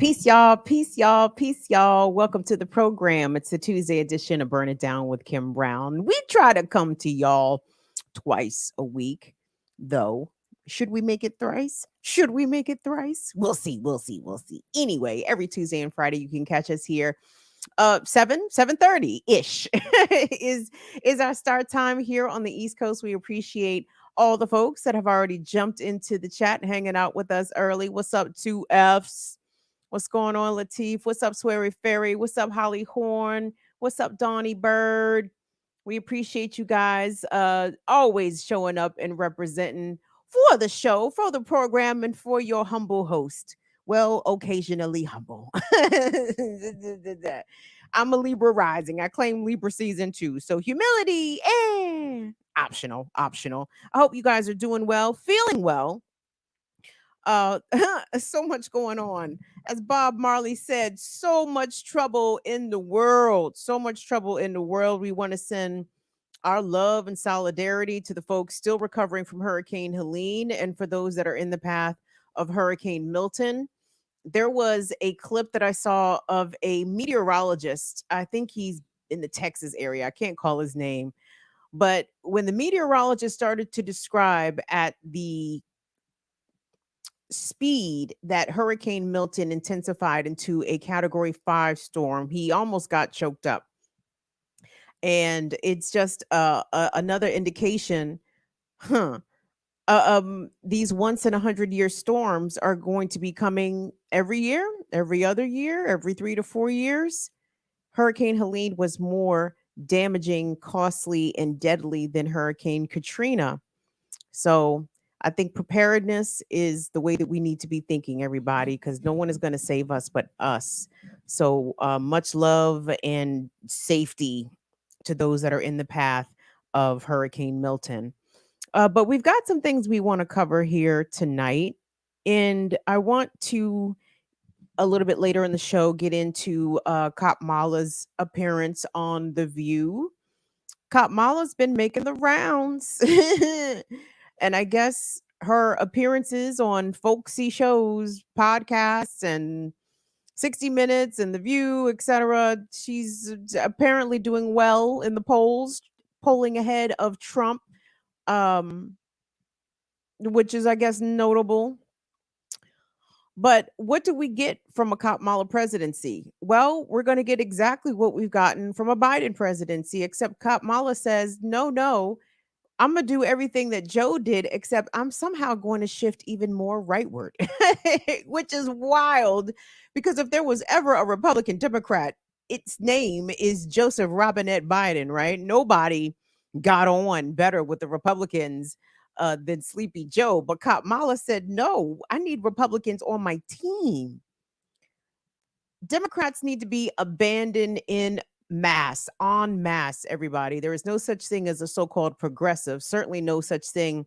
Peace, y'all. Peace, y'all. Peace, y'all. Welcome to the program. It's the Tuesday edition of Burn It Down with Kim Brown. We try to come to y'all twice a week, though. Should we make it thrice? Should we make it thrice? We'll see. We'll see. We'll see. Anyway, every Tuesday and Friday you can catch us here 7:30 ish is our start time here on the East Coast. We appreciate all the folks that have already jumped into the chat and hanging out with us early. What's up, 2Fs? What's going on, Latif? What's up, Swery Ferry? What's up, Holly Horn? What's up, Donnie Bird? We appreciate you guys always showing up and representing for the show, for the program, and for your humble host. Well, occasionally humble. I'm a Libra rising. I claim Libra season 2. So humility and optional, optional. I hope you guys are doing well, feeling well. uh so much going on, as Bob Marley said, so much trouble in the world, so much trouble in the world. We want to send our love and solidarity to the folks still recovering from Hurricane Helene, and for those that are in the path of Hurricane Milton. There was a clip that I saw of a meteorologist. I think he's in the Texas area, I can't call his name, but when the meteorologist started to describe at the speed that Hurricane Milton intensified into a category 5 storm, he almost got choked up. And it's just another indication, huh? These once in 100-year storms are going to be coming every year, every other year, every 3 to 4 years. Hurricane Helene was more damaging, costly, and deadly than Hurricane Katrina. So I think preparedness is the way that we need to be thinking, everybody, because no one is going to save us but us. So much love and safety to those that are in the path of Hurricane Milton. But we've got some things we want to cover here tonight. And I want to, a little bit later in the show, get into Kamala's appearance on The View. Kamala's been making the rounds. And I guess her appearances on folksy shows, podcasts, and 60 Minutes and The View, etc. She's apparently doing well in the polls, polling ahead of Trump, um, which is, I guess, notable. But what do we get from a Kamala presidency? Well, we're going to get exactly what we've gotten from a Biden presidency, except Kamala says, no, no, I'm going to do everything that Joe did, except I'm somehow going to shift even more rightward, which is wild, because if there was ever a Republican Democrat, its name is Joseph Robinette Biden, right? Nobody got on better with the Republicans than Sleepy Joe. But Kamala said, no, I need Republicans on my team. Democrats need to be abandoned in mass, en masse, everybody. There is no such thing as a so-called progressive, certainly no such thing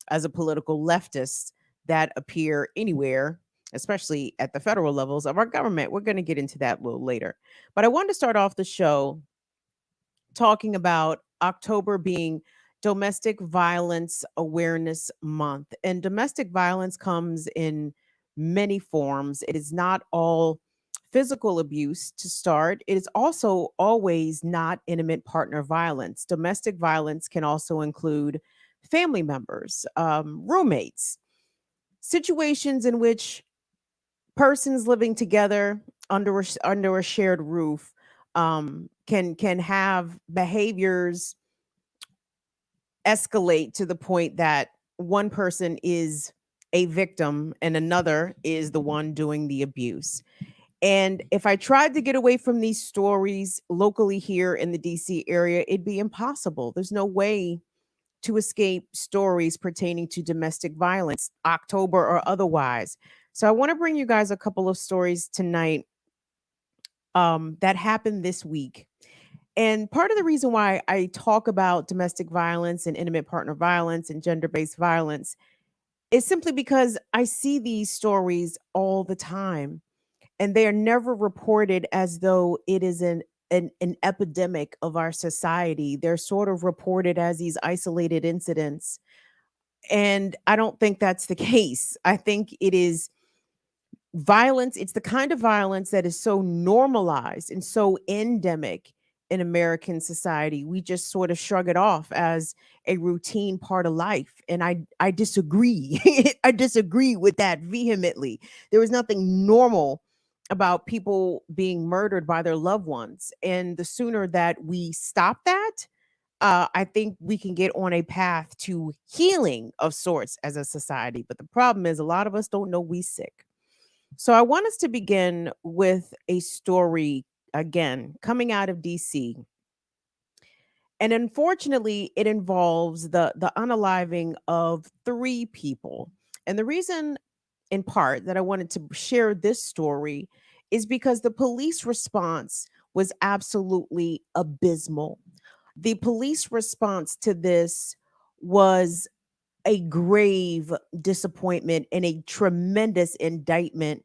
as a political leftist that appear anywhere, especially at the federal levels of our government. We're going to get into that a little later. But I wanted to start off the show talking about October being Domestic Violence Awareness Month. And domestic violence comes in many forms. It is not all physical abuse to start. It is also always not intimate partner violence. Domestic violence can also include family members, roommates, situations in which persons living together under a shared roof can have behaviors escalate to the point that one person is a victim and another is the one doing the abuse. And if I tried to get away from these stories locally here in the DC area, it'd be impossible. There's no way to escape stories pertaining to domestic violence, October or otherwise. So I want to bring you guys a couple of stories tonight that happened this week. And part of the reason why I talk about domestic violence and intimate partner violence and gender-based violence is simply because I see these stories all the time, and they are never reported as though it is an epidemic of our society. They're sort of reported as these isolated incidents. And I don't think that's the case. I think it is Violence, it's the kind of violence that is so normalized and so endemic in American society. We just sort of shrug it off as a routine part of life. And I disagree. I disagree with that vehemently. There is nothing normal about people being murdered by their loved ones. And the sooner that we stop that, I think we can get on a path to healing of sorts as a society. But the problem is, a lot of us don't know we sick. So I want us to begin with a story again coming out of DC. And unfortunately, it involves the unaliving of three people. And the reason in part that I wanted to share this story is because the police response was absolutely abysmal. The police response to this was a grave disappointment and a tremendous indictment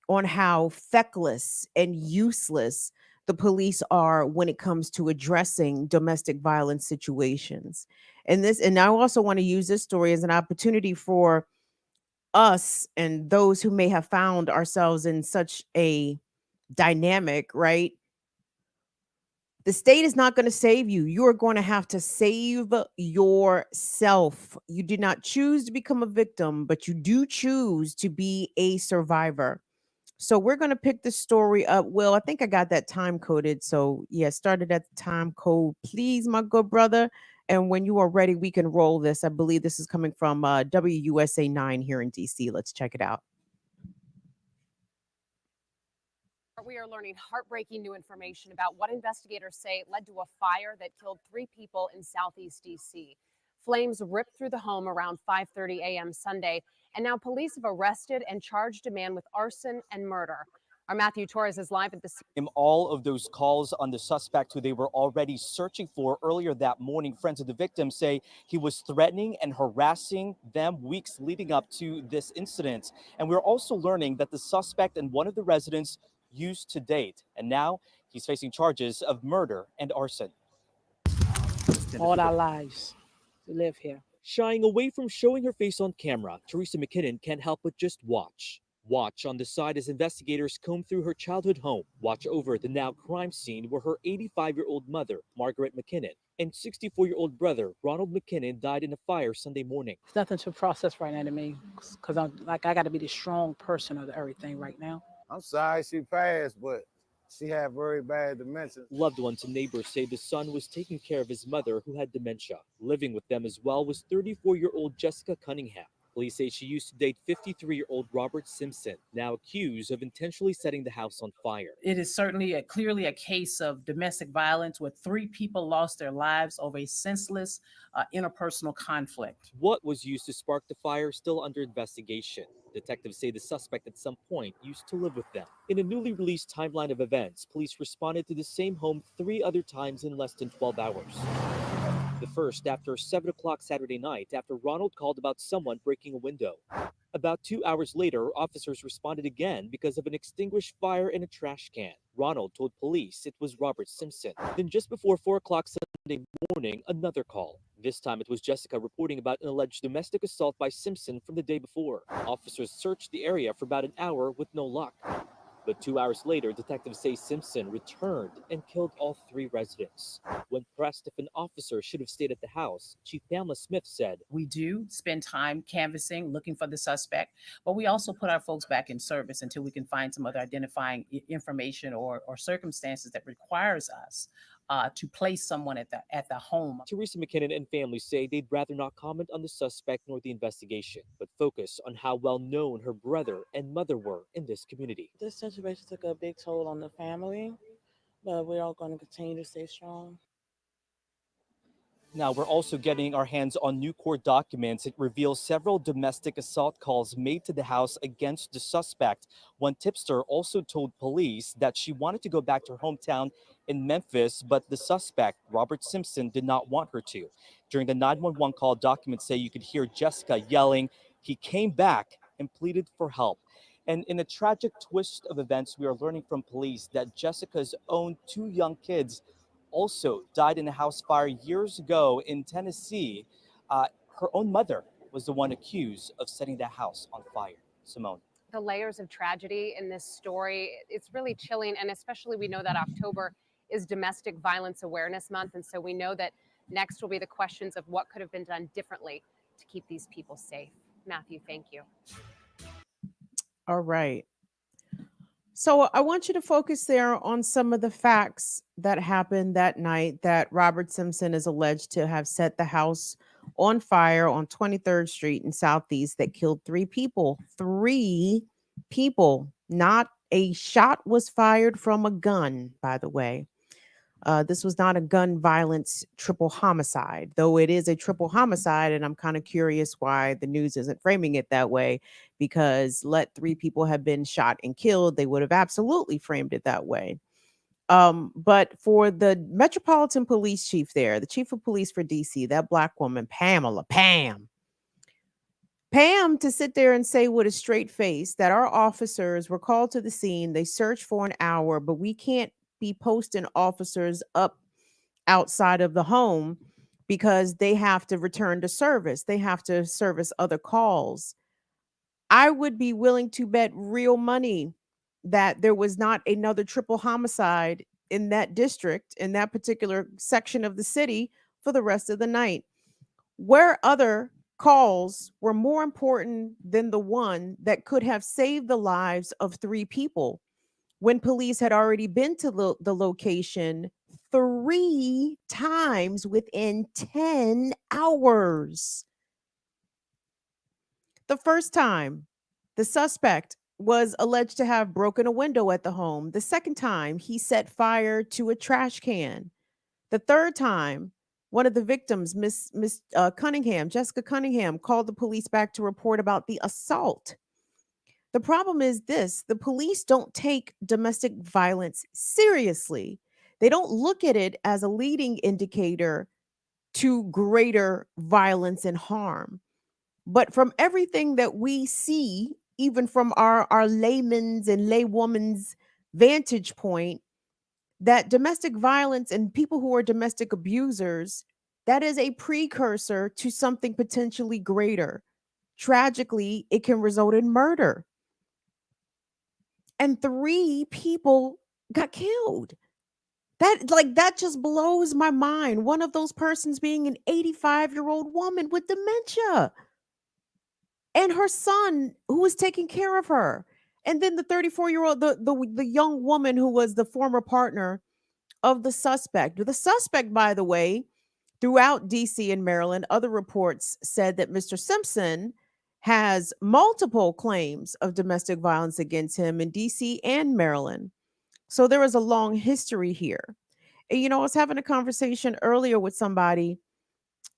on how feckless and useless the police are when it comes to addressing domestic violence situations. And I also want to use this story as an opportunity for us and those who may have found ourselves in such a dynamic, right? The state is not going to save you. You are going to have to save yourself. You did not choose to become a victim, but you do choose to be a survivor. So we're going to pick the story up. Will, I think I got that time coded. So yeah, started at the time code, please, my good brother. And when you are ready, we can roll this. I believe this is coming from WUSA 9 here in DC. Let's check it out. We are learning heartbreaking new information about what investigators say led to a fire that killed 3 people in Southeast DC. Flames ripped through the home around 5:30 a.m. Sunday, and now police have arrested and charged a man with arson and murder. Our Matthew Torres is live at the scene. All of those calls on the suspect who they were already searching for earlier that morning. Friends of the victim say he was threatening and harassing them weeks leading up to this incident. And we're also learning that the suspect and one of the residents used to date, and now he's facing charges of murder and arson. All our lives to live here. Shying away from showing her face on camera, Teresa McKinnon can't help but just watch. Watch on the side as investigators comb through her childhood home. Watch over the now crime scene where her 85-year-old mother, Margaret McKinnon, and 64-year-old brother, Ronald McKinnon, died in a fire Sunday morning. It's nothing to process right now to me because I got to be the strong person of everything right now. I'm sorry she passed, but she had very bad dementia. Loved ones and neighbors say the son was taking care of his mother who had dementia. Living with them as well was 34-year-old Jessica Cunningham. Police say she used to date 53-year-old Robert Simpson, now accused of intentionally setting the house on fire. It is certainly clearly a case of domestic violence where 3 people lost their lives over a senseless interpersonal conflict. What was used to spark the fire still under investigation. Detectives say the suspect at some point used to live with them. In a newly released timeline of events, police responded to the same home 3 other times in less than 12 hours. The first after 7 o'clock Saturday night after Ronald called about someone breaking a window. About 2 hours later, officers responded again because of an extinguished fire in a trash can. Ronald told police it was Robert Simpson. Then just before 4 o'clock Sunday morning, another call. This time it was Jessica reporting about an alleged domestic assault by Simpson from the day before. Officers searched the area for about an hour with no luck. But 2 hours later, detectives say Simpson returned and killed all 3 residents. When pressed if an officer should have stayed at the house, Chief Pamela Smith said, We do spend time canvassing, looking for the suspect, but we also put our folks back in service until we can find some other identifying information or circumstances that requires us to place someone at the home. Teresa McKinnon and family say they'd rather not comment on the suspect nor the investigation, but focus on how well known her brother and mother were in this community. This situation took a big toll on the family, but we're all going to continue to stay strong. Now, we're also getting our hands on new court documents. It reveals several domestic assault calls made to the house against the suspect. One tipster also told police that she wanted to go back to her hometown in Memphis, but the suspect, Robert Simpson, did not want her to. During the 911 call, documents say you could hear Jessica yelling, "He came back," and pleaded for help. And in a tragic twist of events, we are learning from police that Jessica's own 2 young kids also died in a house fire years ago in Tennessee. Her own mother was the one accused of setting the house on fire. Simone. The layers of tragedy in this story, it's really chilling. And especially, we know that October is Domestic Violence Awareness Month. And so we know that next will be the questions of what could have been done differently to keep these people safe. Matthew, thank you. All right. So I want you to focus there on some of the facts that happened that night that Robert Simpson is alleged to have set the house on fire on 23rd Street in Southeast that killed three people. Three people. Not a shot was fired from a gun, by the way. This was not a gun violence triple homicide, though it is a triple homicide. And I'm kind of curious why the news isn't framing it that way, because let three people have been shot and killed, they would have absolutely framed it that way. But for the Metropolitan Police Chief there, the chief of police for DC, that black woman, Pam, to sit there and say with a straight face that our officers were called to the scene, they searched for an hour, but we can't be posting officers up outside of the home because they have to return to service. They have to service other calls. I would be willing to bet real money that there was not another triple homicide in that district, in that particular section of the city for the rest of the night. Where other calls were more important than the one that could have saved the lives of three people when police had already been to the location 3 times within 10 hours. The first time, the suspect was alleged to have broken a window at the home. The second time, he set fire to a trash can. The third time, one of the victims, Miss Cunningham, Jessica Cunningham, called the police back to report about the assault. The problem is this: the police don't take domestic violence seriously. They don't look at it as a leading indicator to greater violence and harm. But from everything that we see, even from our layman's and laywoman's vantage point, that domestic violence and people who are domestic abusers, that is a precursor to something potentially greater. Tragically, it can result in murder. And three people got killed. That just blows my mind. One of those persons being an 85-year-old woman with dementia and her son who was taking care of her. And then the 34-year-old, the young woman who was the former partner of the suspect. The suspect, by the way, throughout DC and Maryland, other reports said that Mr. Simpson has multiple claims of domestic violence against him in DC and Maryland. So there is a long history here. And, I was having a conversation earlier with somebody,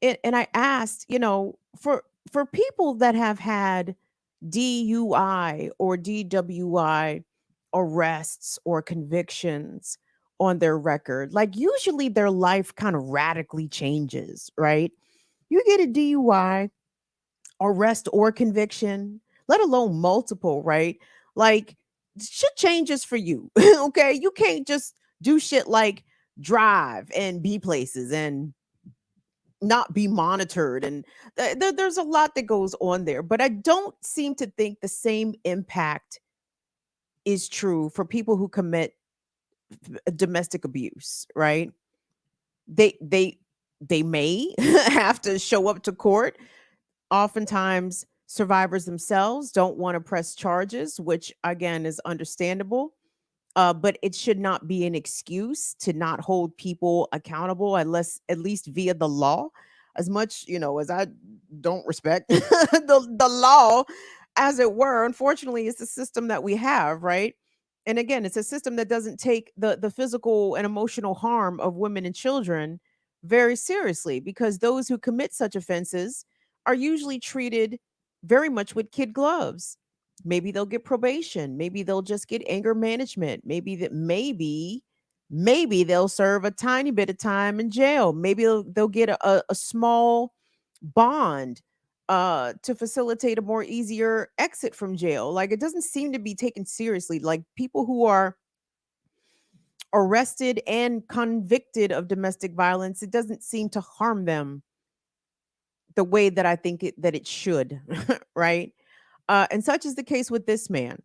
and I asked, for people that have had DUI or DWI arrests or convictions on their record, like usually their life kind of radically changes, right? You get a DUI, arrest or conviction, let alone multiple, right? Like shit changes for you. Okay. You can't just do shit like drive and be places and not be monitored. And there's a lot that goes on there. But I don't seem to think the same impact is true for people who commit domestic abuse, right? They may have to show up to court. Oftentimes, survivors themselves don't want to press charges, which again is understandable. But it should not be an excuse to not hold people accountable, unless at least via the law. As much, as I don't respect the law, as it were, unfortunately, it's the system that we have, right? And again, it's a system that doesn't take the physical and emotional harm of women and children very seriously, because those who commit such offenses are usually treated very much with kid gloves. Maybe they'll get probation. Maybe they'll just get anger management. Maybe they'll serve a tiny bit of time in jail. Maybe they'll get a small bond to facilitate a more easier exit from jail. Like it doesn't seem to be taken seriously. Like people who are arrested and convicted of domestic violence, it doesn't seem to harm them the way that I think that it should, right? And such is the case with this man,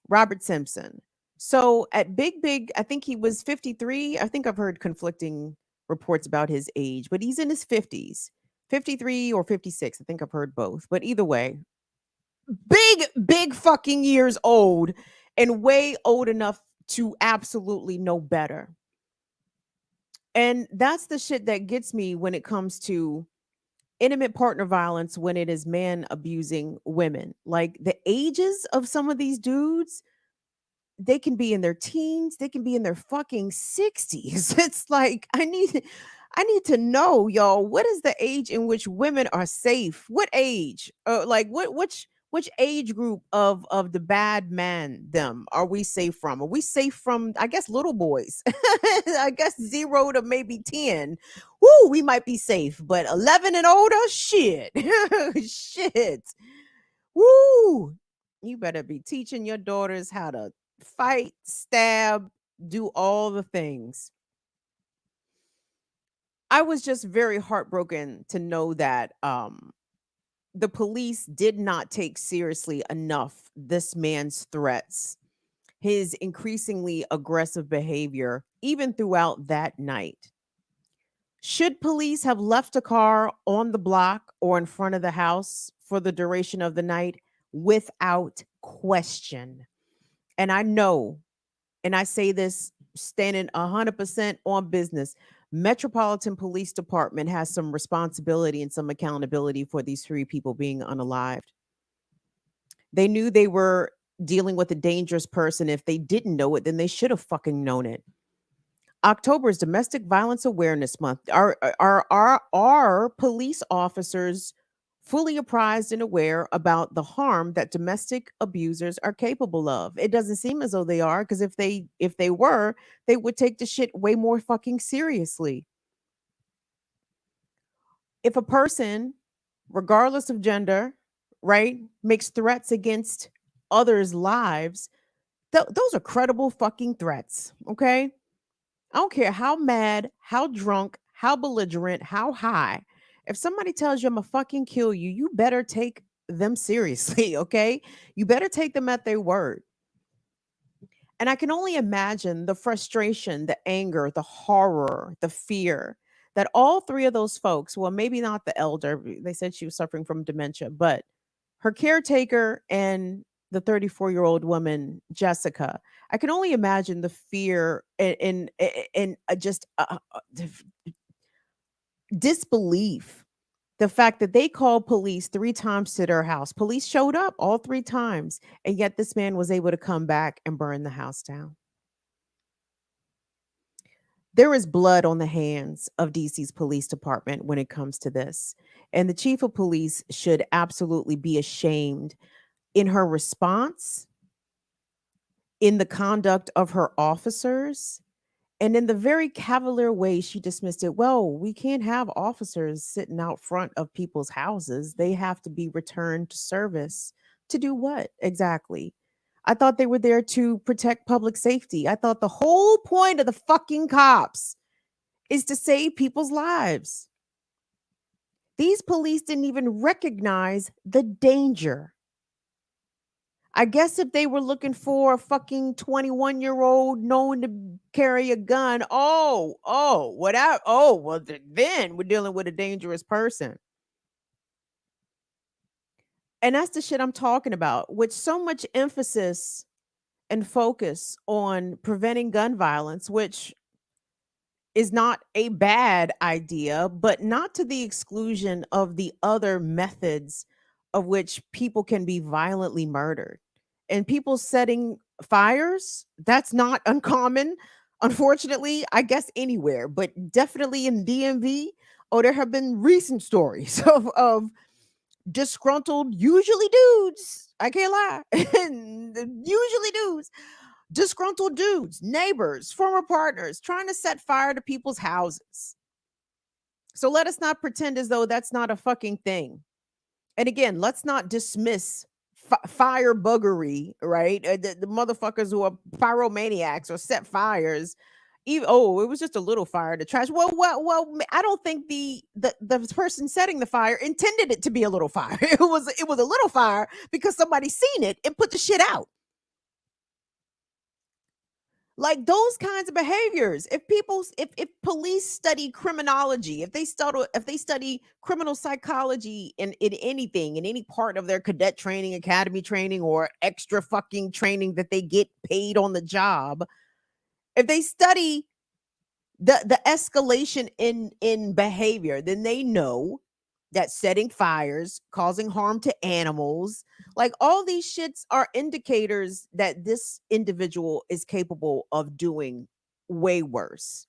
Robert Simpson. So at Big, I think he was 53. I think I've heard conflicting reports about his age, but he's in his 50s, 53 or 56. I think I've heard both. But either way, big fucking years old and way old enough to absolutely know better. And that's the shit that gets me when it comes to intimate partner violence, when it is man abusing women. Like the ages of some of these dudes, they can be in their teens, they can be in their fucking 60s. It's like I need to know, y'all, what is the age in which women are safe? What age? Like which age group of the bad man them are we safe from? Are we safe from, I guess, little boys? I guess 0 to maybe 10. Woo, we might be safe, but 11 and older, shit. Shit. Woo. You better be teaching your daughters how to fight, stab, do all the things. I was just very heartbroken to know that the police did not take seriously enough this man's threats, his increasingly aggressive behavior, even throughout that night. Should police have left a car on the block or in front of the house for the duration of the night? Without question. And I know, and I say this standing 100% on business, Metropolitan Police Department has some responsibility and some accountability for these 3 people being unalived. They knew they were dealing with a dangerous person. If they didn't know it, then they should have fucking known it. October is Domestic Violence Awareness Month. Are police officers fully apprised and aware about the harm that domestic abusers are capable of? It doesn't seem as though they are, because if they were, they would take the shit way more fucking seriously. If a person, regardless of gender, right, makes threats against others' lives, those are credible fucking threats, okay? I don't care how mad, how drunk, how belligerent, how high. If somebody tells you I'm gonna fucking kill you, you better take them seriously, okay? You better take them at their word. And I can only imagine the frustration, the anger, the horror, the fear that all 3 of those folks, well, maybe not the elder, they said she was suffering from dementia, but her caretaker and the 34-year-old woman, Jessica. I can only imagine the fear and just disbelief. The fact that they called police 3 times to their house. Police showed up all 3 times, and yet this man was able to come back and burn the house down. There is blood on the hands of DC's police department when it comes to this. And the chief of police should absolutely be ashamed in her response, in the conduct of her officers, and in the very cavalier way she dismissed it. Well, we can't have officers sitting out front of people's houses. They have to be returned to service. To do what exactly? I thought they were there to protect public safety. I thought the whole point of the fucking cops is to save people's lives. These police didn't even recognize the danger. I guess if they were looking for a fucking 21-year-old known to carry a gun, then we're dealing with a dangerous person. And that's the shit I'm talking about. With so much emphasis and focus on preventing gun violence, which is not a bad idea, but not to the exclusion of the other methods of which people can be violently murdered. And people setting fires, that's not uncommon, unfortunately, I guess anywhere, but definitely in DMV. Oh, there have been recent stories of disgruntled, usually dudes, I can't lie, usually dudes, disgruntled dudes, neighbors, former partners, trying to set fire to people's houses. So let us not pretend as though that's not a fucking thing. And again, let's not dismiss fire buggery, right? The motherfuckers who are pyromaniacs or set fires Even, oh, it was just a little fire. The trash. I don't think the person setting the fire intended it to be a little fire. It was a little fire because somebody seen it and put the shit out. Like those kinds of behaviors. If police study criminology, if they study criminal psychology in anything, in any part of their cadet training, academy training, or extra fucking training that they get paid on the job, if they study the escalation in behavior, then they know that setting fires, causing harm to animals, like all these shits are indicators that this individual is capable of doing way worse.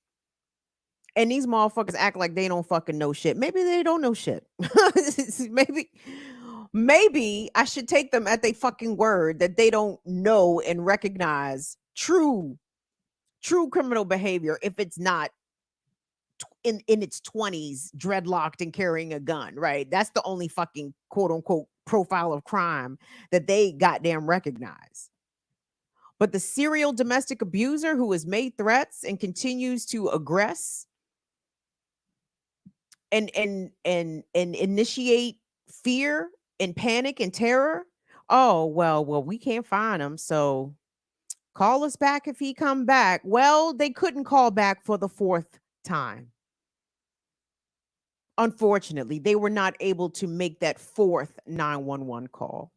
And these motherfuckers act like they don't fucking know shit. Maybe they don't know shit. maybe I should take them at their fucking word that they don't know and recognize true criminal behavior if it's not in its 20s, dreadlocked and carrying a gun, right? That's the only fucking quote unquote profile of crime that they goddamn recognize. But the serial domestic abuser who has made threats and continues to aggress and initiate fear and panic and terror. Oh, well, we can't find him, so call us back if he come back. Well, they couldn't call back for the fourth time. Unfortunately, they were not able to make that fourth 911 call.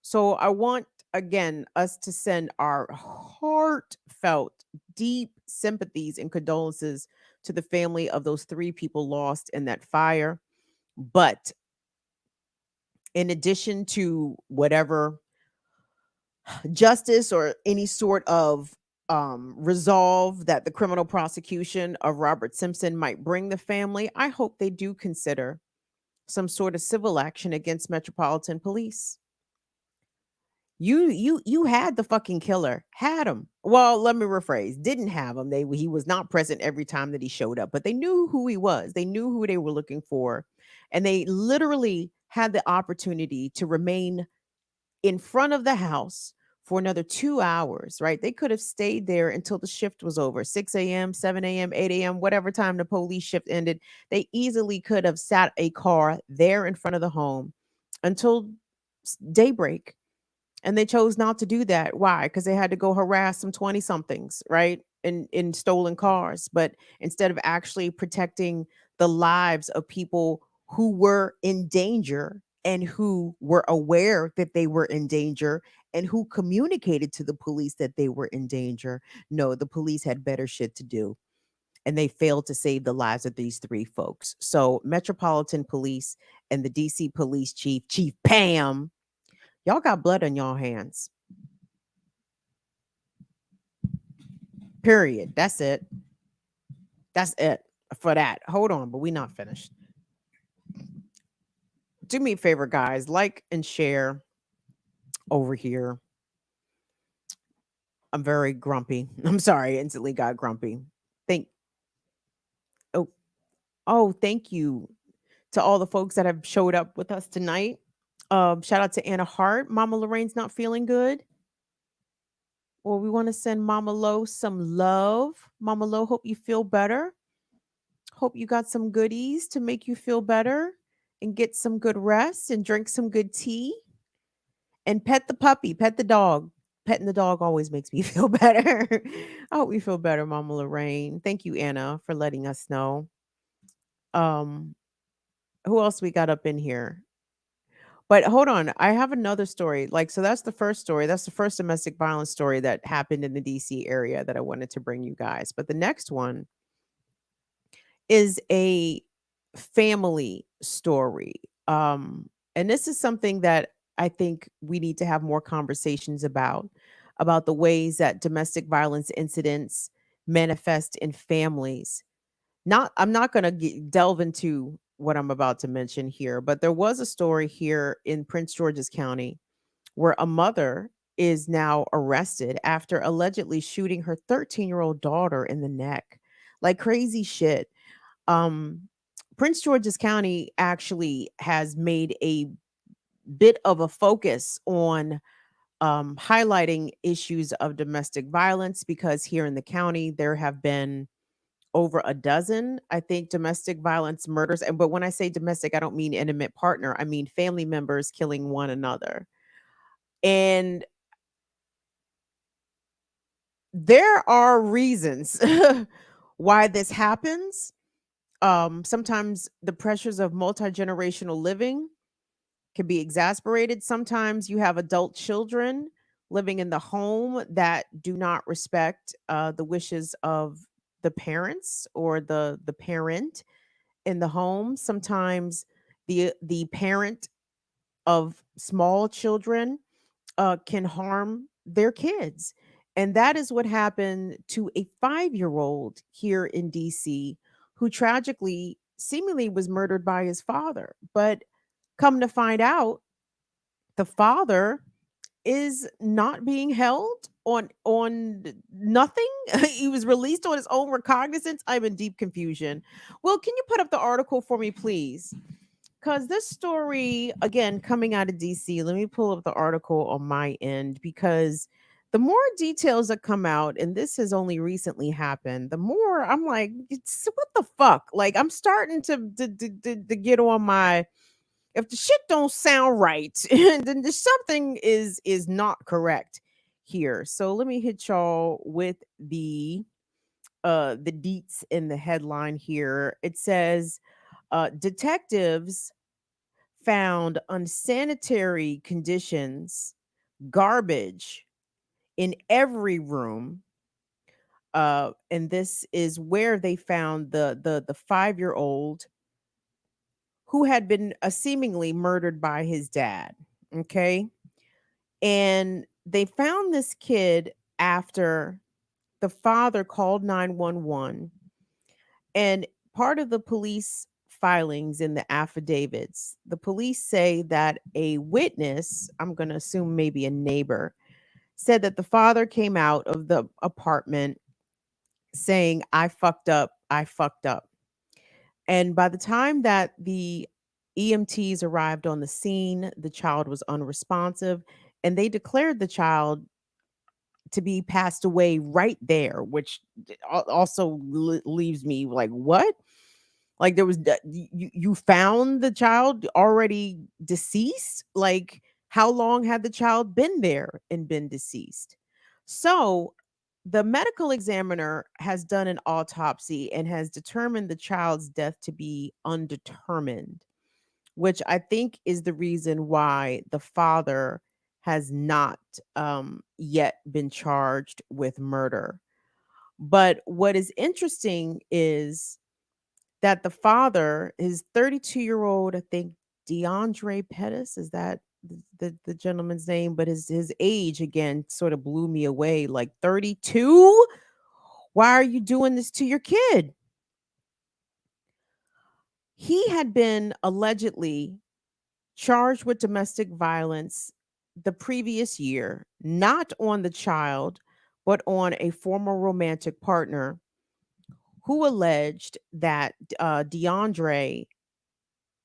So I want, again, us to send our heartfelt, deep sympathies and condolences to the family of those 3 people lost in that fire. But in addition to whatever justice or any sort of resolve that the criminal prosecution of Robert Simpson might bring the family, I hope they do consider some sort of civil action against Metropolitan Police. You had the fucking killer, had him. Well, let me rephrase, didn't have him. He was not present every time that he showed up, but they knew who he was. They knew who they were looking for, and they literally had the opportunity to remain in front of the house for another 2 hours, right? They could have stayed there until the shift was over, 6 a.m., 7 a.m., 8 a.m., whatever time the police shift ended. They easily could have sat a car there in front of the home until daybreak. And they chose not to do that. Why? Because they had to go harass some 20 somethings, right? In stolen cars. But instead of actually protecting the lives of people who were in danger and who were aware that they were in danger and who communicated to the police that they were in danger, no, the police had better shit to do. And they failed to save the lives of these 3 folks. So Metropolitan Police and the DC Police Chief Pam, y'all got blood on y'all hands. Period. That's it. That's it for that. Hold on, but we not finished. Do me a favor, guys. Like and share over here. I'm very grumpy. I'm sorry. Instantly got grumpy. Thank. Thank you to all the folks that have showed up with us tonight. Shout out to Anna Hart. Mama Lorraine's not feeling good. Well, we want to send Mama Lo some love. Mama Lo, hope you feel better. Hope you got some goodies to make you feel better and get some good rest and drink some good tea. And pet the puppy, pet the dog. Petting the dog always makes me feel better. I hope you feel better, Mama Lorraine. Thank you, Anna, for letting us know. Who else we got up in here? But hold on, I have another story. So that's the first story. That's the first domestic violence story that happened in the DC area that I wanted to bring you guys. But the next one is a family story. And this is something that I think we need to have more conversations about the ways that domestic violence incidents manifest in families. I'm not going to delve into what I'm about to mention here, but there was a story here in Prince George's County where a mother is now arrested after allegedly shooting her 13-year-old daughter in the neck. Like crazy shit. Prince George's County actually has made a bit of a focus on highlighting issues of domestic violence because here in the county there have been over a dozen, I think, domestic violence murders. And but when I say domestic, I don't mean intimate partner. I mean family members killing one another. And there are reasons why this happens. Sometimes the pressures of multi-generational living can be exasperated. Sometimes you have adult children living in the home that do not respect the wishes of the parents or the parent in the home. Sometimes the parent of small children can harm their kids. And that is what happened to a 5-year-old here in DC who tragically, seemingly was murdered by his father. But come to find out, the father is not being held on nothing. He was released on his own recognizance. I'm in deep confusion. Well, can you put up the article for me, please? Because this story, again, coming out of DC, let me pull up the article on my end because the more details that come out, and this has only recently happened, the more I'm like, what the fuck? Like, I'm starting to get on my, if the shit don't sound right, then there's something is not correct here. So let me hit y'all with the deets in the headline here. It says detectives found unsanitary conditions, garbage in every room. And this is where they found the 5-year-old who had been seemingly murdered by his dad. Okay. And they found this kid after the father called 911. And part of the police filings in the affidavits, the police say that a witness, I'm going to assume maybe a neighbor, said that the father came out of the apartment saying, I fucked up, I fucked up. And by the time that the EMTs arrived on the scene, the child was unresponsive and they declared the child to be passed away right there, which also leaves me like, what? Like there was you found the child already deceased? Like how long had the child been there and been deceased? So the medical examiner has done an autopsy and has determined the child's death to be undetermined, which I think is the reason why the father has not yet been charged with murder. But what is interesting is that the father, his 32-year-old, I think DeAndre Pettis, is that the gentleman's name? But his age again sort of blew me away. Like 32? Why are you doing this to your kid? He had been allegedly charged with domestic violence the previous year, not on the child, but on a former romantic partner who alleged that DeAndre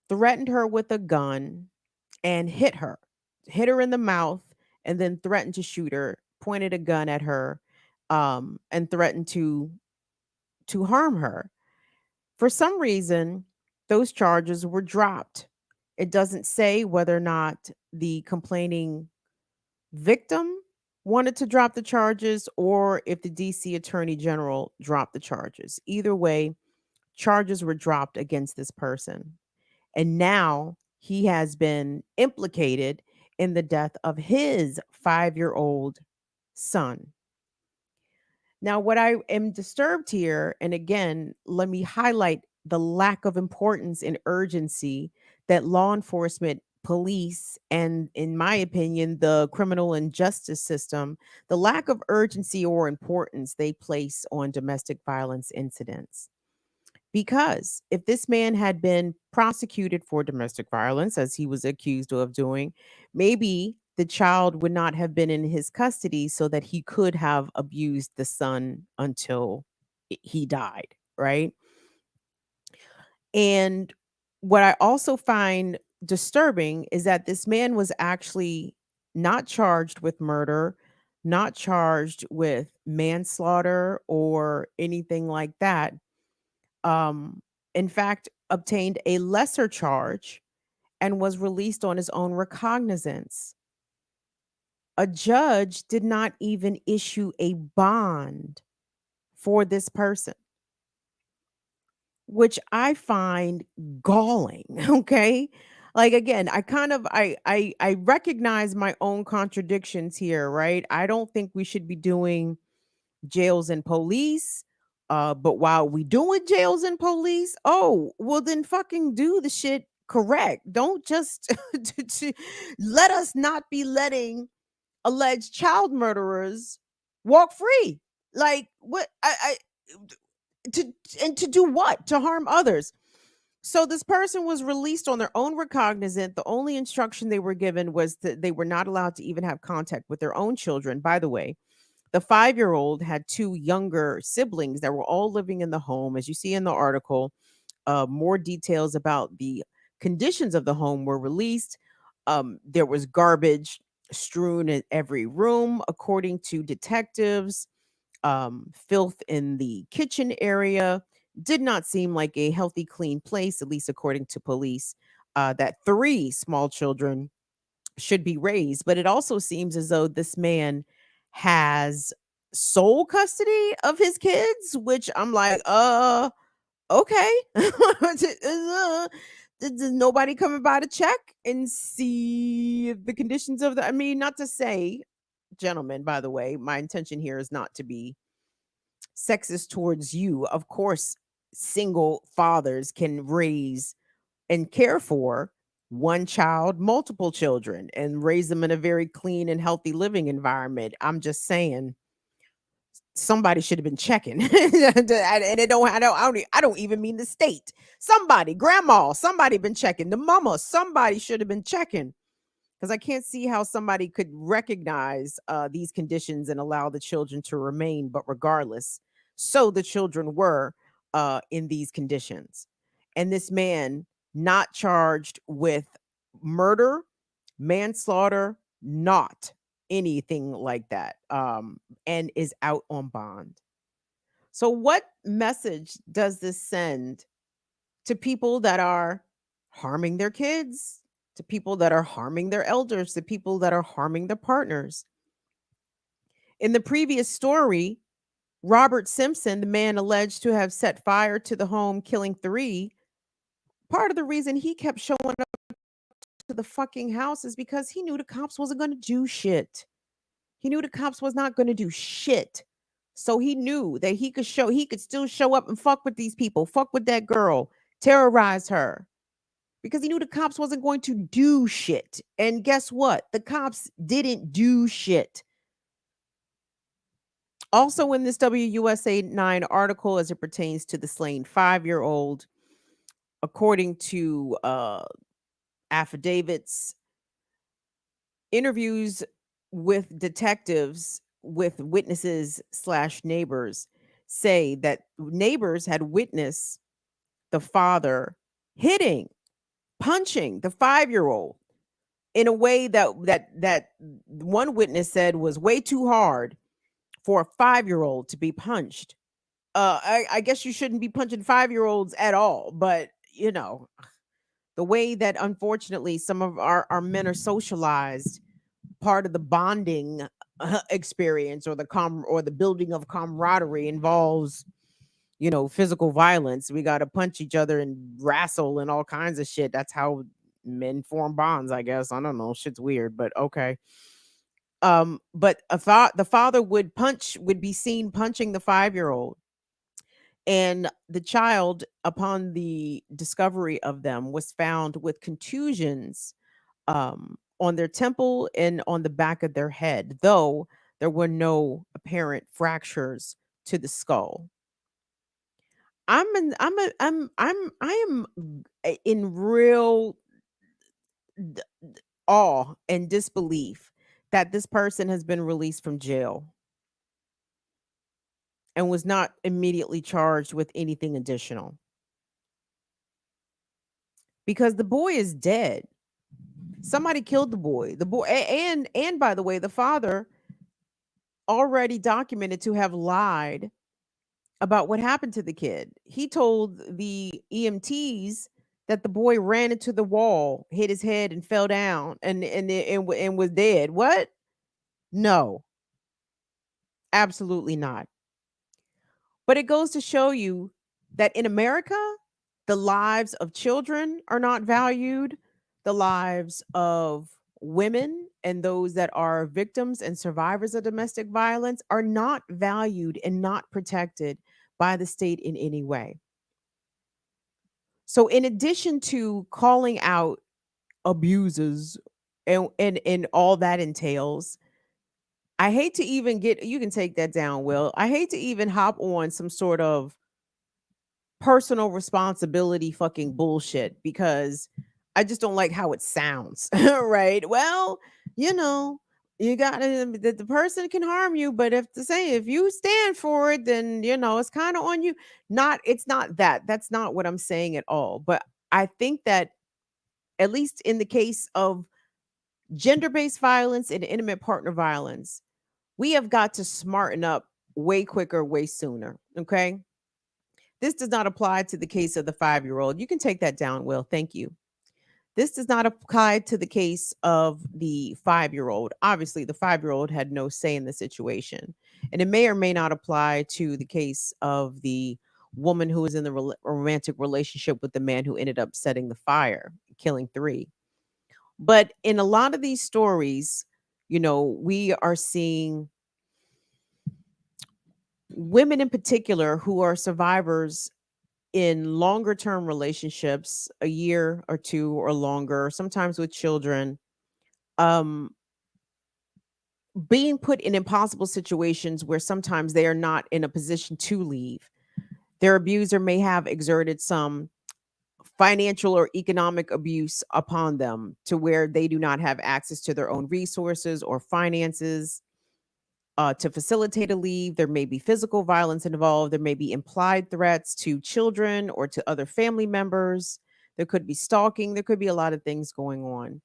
threatened her with a gun and hit her in the mouth, and then threatened to shoot her, pointed a gun at her, and threatened to harm her. For some reason, those charges were dropped. It doesn't say whether or not the complaining victim wanted to drop the charges or if the DC Attorney General dropped the charges. Either way, charges were dropped against this person. And now he has been implicated in the death of his 5-year-old son. Now, what I am disturbed here, and again, let me highlight the lack of importance and urgency that law enforcement, police, and in my opinion, the criminal and justice system, the lack of urgency or importance they place on domestic violence incidents. Because if this man had been prosecuted for domestic violence, as he was accused of doing, maybe the child would not have been in his custody so that he could have abused the son until he died, right? And what I also find disturbing is that this man was actually not charged with murder, not charged with manslaughter or anything like that. Um, in fact, obtained a lesser charge and was released on his own recognizance. A judge did not even issue a bond for this person, which I find galling. Okay. Like again, I kind of I recognize my own contradictions here, right? I don't think we should be doing jails and police. But while we doing jails and police, oh, well then fucking do the shit correct. Don't just let us not be letting alleged child murderers walk free. Like what I to and to do what? To harm others. So this person was released on their own recognizant. The only instruction they were given was that they were not allowed to even have contact with their own children. By the way, the 5-year-old had two younger siblings that were all living in the home. As you see in the article, more details about the conditions of the home were released. There was garbage strewn in every room, according to detectives. Filth in the kitchen area did not seem like a healthy, clean place, at least according to police. That 3 small children should be raised, but it also seems as though this man has sole custody of his kids, which I'm like, okay. Did nobody coming by to check and see the conditions of the, I mean, not to say, gentlemen, by the way, my intention here is not to be sexist towards you. Of course, single fathers can raise and care for one child, multiple children, and raise them in a very clean and healthy living environment. I'm just saying somebody should have been checking. And it don't I don't even mean the state. Somebody, grandma, somebody been checking. The mama, somebody should have been checking. Because I can't see how somebody could recognize these conditions and allow the children to remain. But regardless, so the children were in these conditions. And this man, not charged with murder, manslaughter, not anything like that, and is out on bond. So, what message does this send to people that are harming their kids, to people that are harming their elders, to people that are harming their partners? In the previous story, Robert Simpson, the man alleged to have set fire to the home, killing 3, part of the reason he kept showing up to the fucking house is because he knew the cops wasn't going to do shit. He knew the cops was not going to do shit. So he knew that he could still show up and fuck with these people, fuck with that girl, terrorize her, because he knew the cops wasn't going to do shit. And guess what? The cops didn't do shit. Also in this WUSA 9 article, as it pertains to the slain 5-year-old, according to affidavits, interviews with detectives, with witnesses slash neighbors, say that neighbors had witnessed the father hitting, punching the 5-year-old in a way that one witness said was way too hard for a 5-year-old to be punched. I guess you shouldn't be punching 5-year-olds at all, but you know, the way that unfortunately some of our men are socialized, part of the bonding experience or the building of camaraderie involves, you know, physical violence. We got to punch each other and wrestle and all kinds of shit. That's how men form bonds, I guess. I don't know, shit's weird, but okay. But the father would be seen punching the 5-year-old, and the child, upon the discovery of them, was found with contusions on their temple and on the back of their head, though there were no apparent fractures to the skull. I am in real awe and disbelief that this person has been released from jail and was not immediately charged with anything additional, because the boy is dead. Somebody killed the boy. And by the way, the father already documented to have lied about what happened to the kid. He told the EMTs that the boy ran into the wall, hit his head, and fell down, and was dead. What? No, absolutely not. But it goes to show you that in America, the lives of children are not valued, the lives of women and those that are victims and survivors of domestic violence are not valued and not protected by the state in any way. So, in addition to calling out abusers and all that entails, I hate to even get, you can take that down, Will. I hate to even hop on some sort of personal responsibility fucking bullshit because I just don't like how it sounds. Right? Well, you know, you got to, the person can harm you, but if you stand for it, then it's kind of on you. Not, it's not that. That's not what I'm saying at all. But I think that at least in the case of gender-based violence and intimate partner violence, we have got to smarten up way quicker, way sooner. Okay. This does not apply to the case of the 5-year-old. You can take that down, Will. Thank you. This does not apply to the case of the 5-year-old. Obviously, the 5-year-old had no say in the situation. And it may or may not apply to the case of the woman who was in the romantic relationship with the man who ended up setting the fire, killing 3. But in a lot of these stories, we are seeing women in particular who are survivors in longer term relationships, a year or 2 or longer, sometimes with children, um, being put in impossible situations where sometimes they are not in a position to leave. Their abuser may have exerted some financial or economic abuse upon them to where they do not have access to their own resources or finances to facilitate a leave. There may be physical violence involved. There may be implied threats to children or to other family members. There could be stalking. There could be a lot of things going on.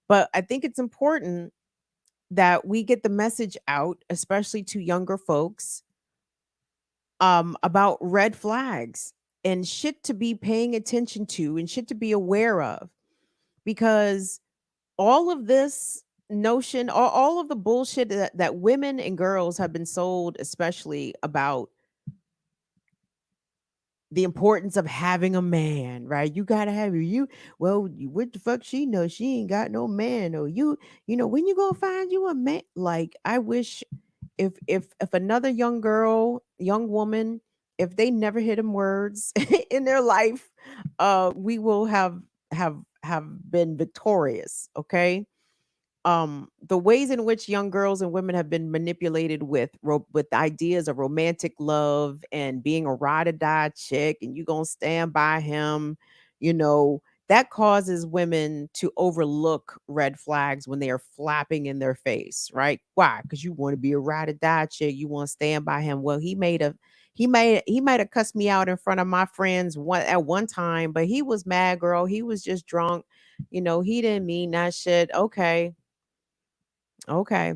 But I think it's important that we get the message out, especially to younger folks, about red flags and shit to be paying attention to and shit to be aware of. Because all of this notion, all of the bullshit that women and girls have been sold, especially about the importance of having a man, right? You gotta have what the fuck she knows? She ain't got no man. Or when you gonna find you a man? Like, I wish if another young woman, if they never hit them words in their life, we will have been victorious. Okay. The ways in which young girls and women have been manipulated with ideas of romantic love and being a ride or die chick, and you gonna stand by him, you know that causes women to overlook red flags when they are flapping in their face, right? Why? Because you want to be a ride or die chick, you want to stand by him. Well, he might have cussed me out in front of my friends at one time, but he was mad, girl. He was just drunk. He didn't mean that shit. Okay. Okay.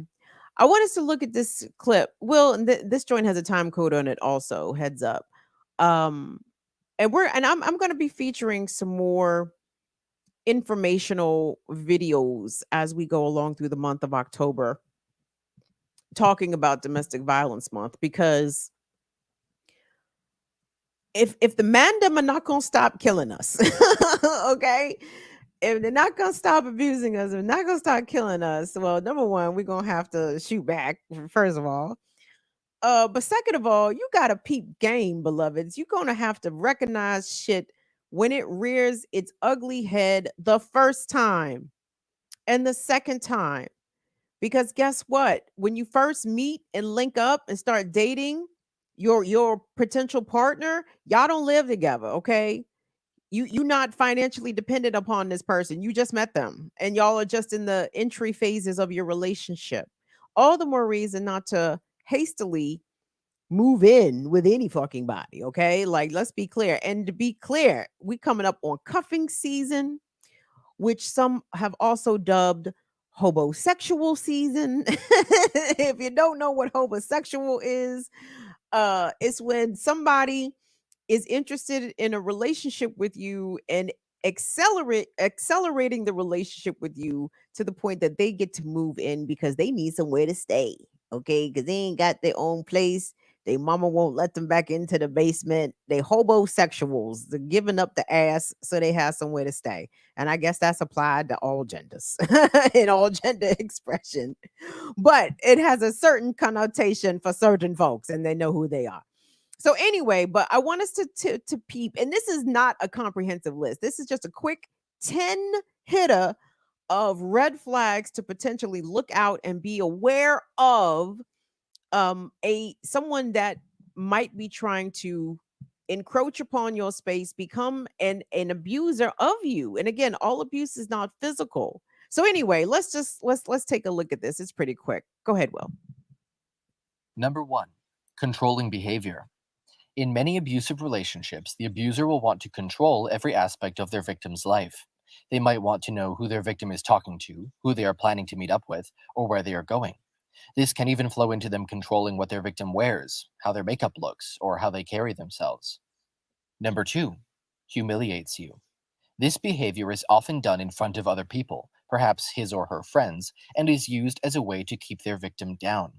I want us to look at this clip. Well, this joint has a time code on it also, heads up. Um I'm going to be featuring some more informational videos as we go along through the month of October talking about domestic violence month, because if the mandem are not going to stop killing us, okay? If they're not gonna stop abusing us, if they're not gonna stop killing us, well, number one, we're gonna have to shoot back, first of all. But second of all, you gotta peep game, beloveds. You're gonna have to recognize shit when it rears its ugly head the first time and the second time. Because guess what? When you first meet and link up and start dating your potential partner, y'all don't live together, okay? You not financially dependent upon this person. You just met them and y'all are just in the entry phases of your relationship. All the more reason not to hastily move in with any fucking body. Okay, like, let's be clear. And to be clear, we coming up on cuffing season. which some have also dubbed hobosexual season. If you don't know what hobosexual is, it's when somebody is interested in a relationship with you and accelerating the relationship with you to the point that they get to move in because they need somewhere to stay. Okay, because they ain't got their own place. They mama won't let them back into the basement. They hobosexuals. They're giving up the ass so they have somewhere to stay. And I guess that's applied to all genders in all gender expression. But it has a certain connotation for certain folks, and they know who they are. So anyway, but I want us to peep, and this is not a comprehensive list. This is just a quick 10 hitter of red flags to potentially look out and be aware of a someone that might be trying to encroach upon your space, become an abuser of you. And again, all abuse is not physical. So anyway, let's take a look at this. It's pretty quick. Go ahead, Will. Number 1, controlling behavior. In many abusive relationships, the abuser will want to control every aspect of their victim's life. They might want to know who their victim is talking to, who they are planning to meet up with, or where they are going. This can even flow into them controlling what their victim wears, how their makeup looks, or how they carry themselves. Number 2, humiliates you. This behavior is often done in front of other people, perhaps his or her friends, and is used as a way to keep their victim down.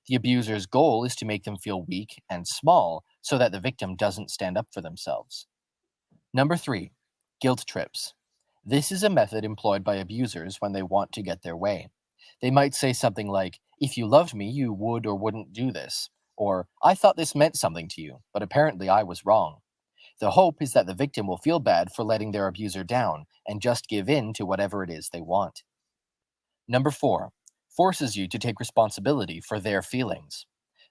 The abuser's goal is to make them feel weak and small so that the victim doesn't stand up for themselves. Number 3, guilt trips. This is a method employed by abusers when they want to get their way. They might say something like, "If you loved me, you would or wouldn't do this," or "I thought this meant something to you, but apparently I was wrong." The hope is that the victim will feel bad for letting their abuser down and just give in to whatever it is they want. Number 4, forces you to take responsibility for their feelings.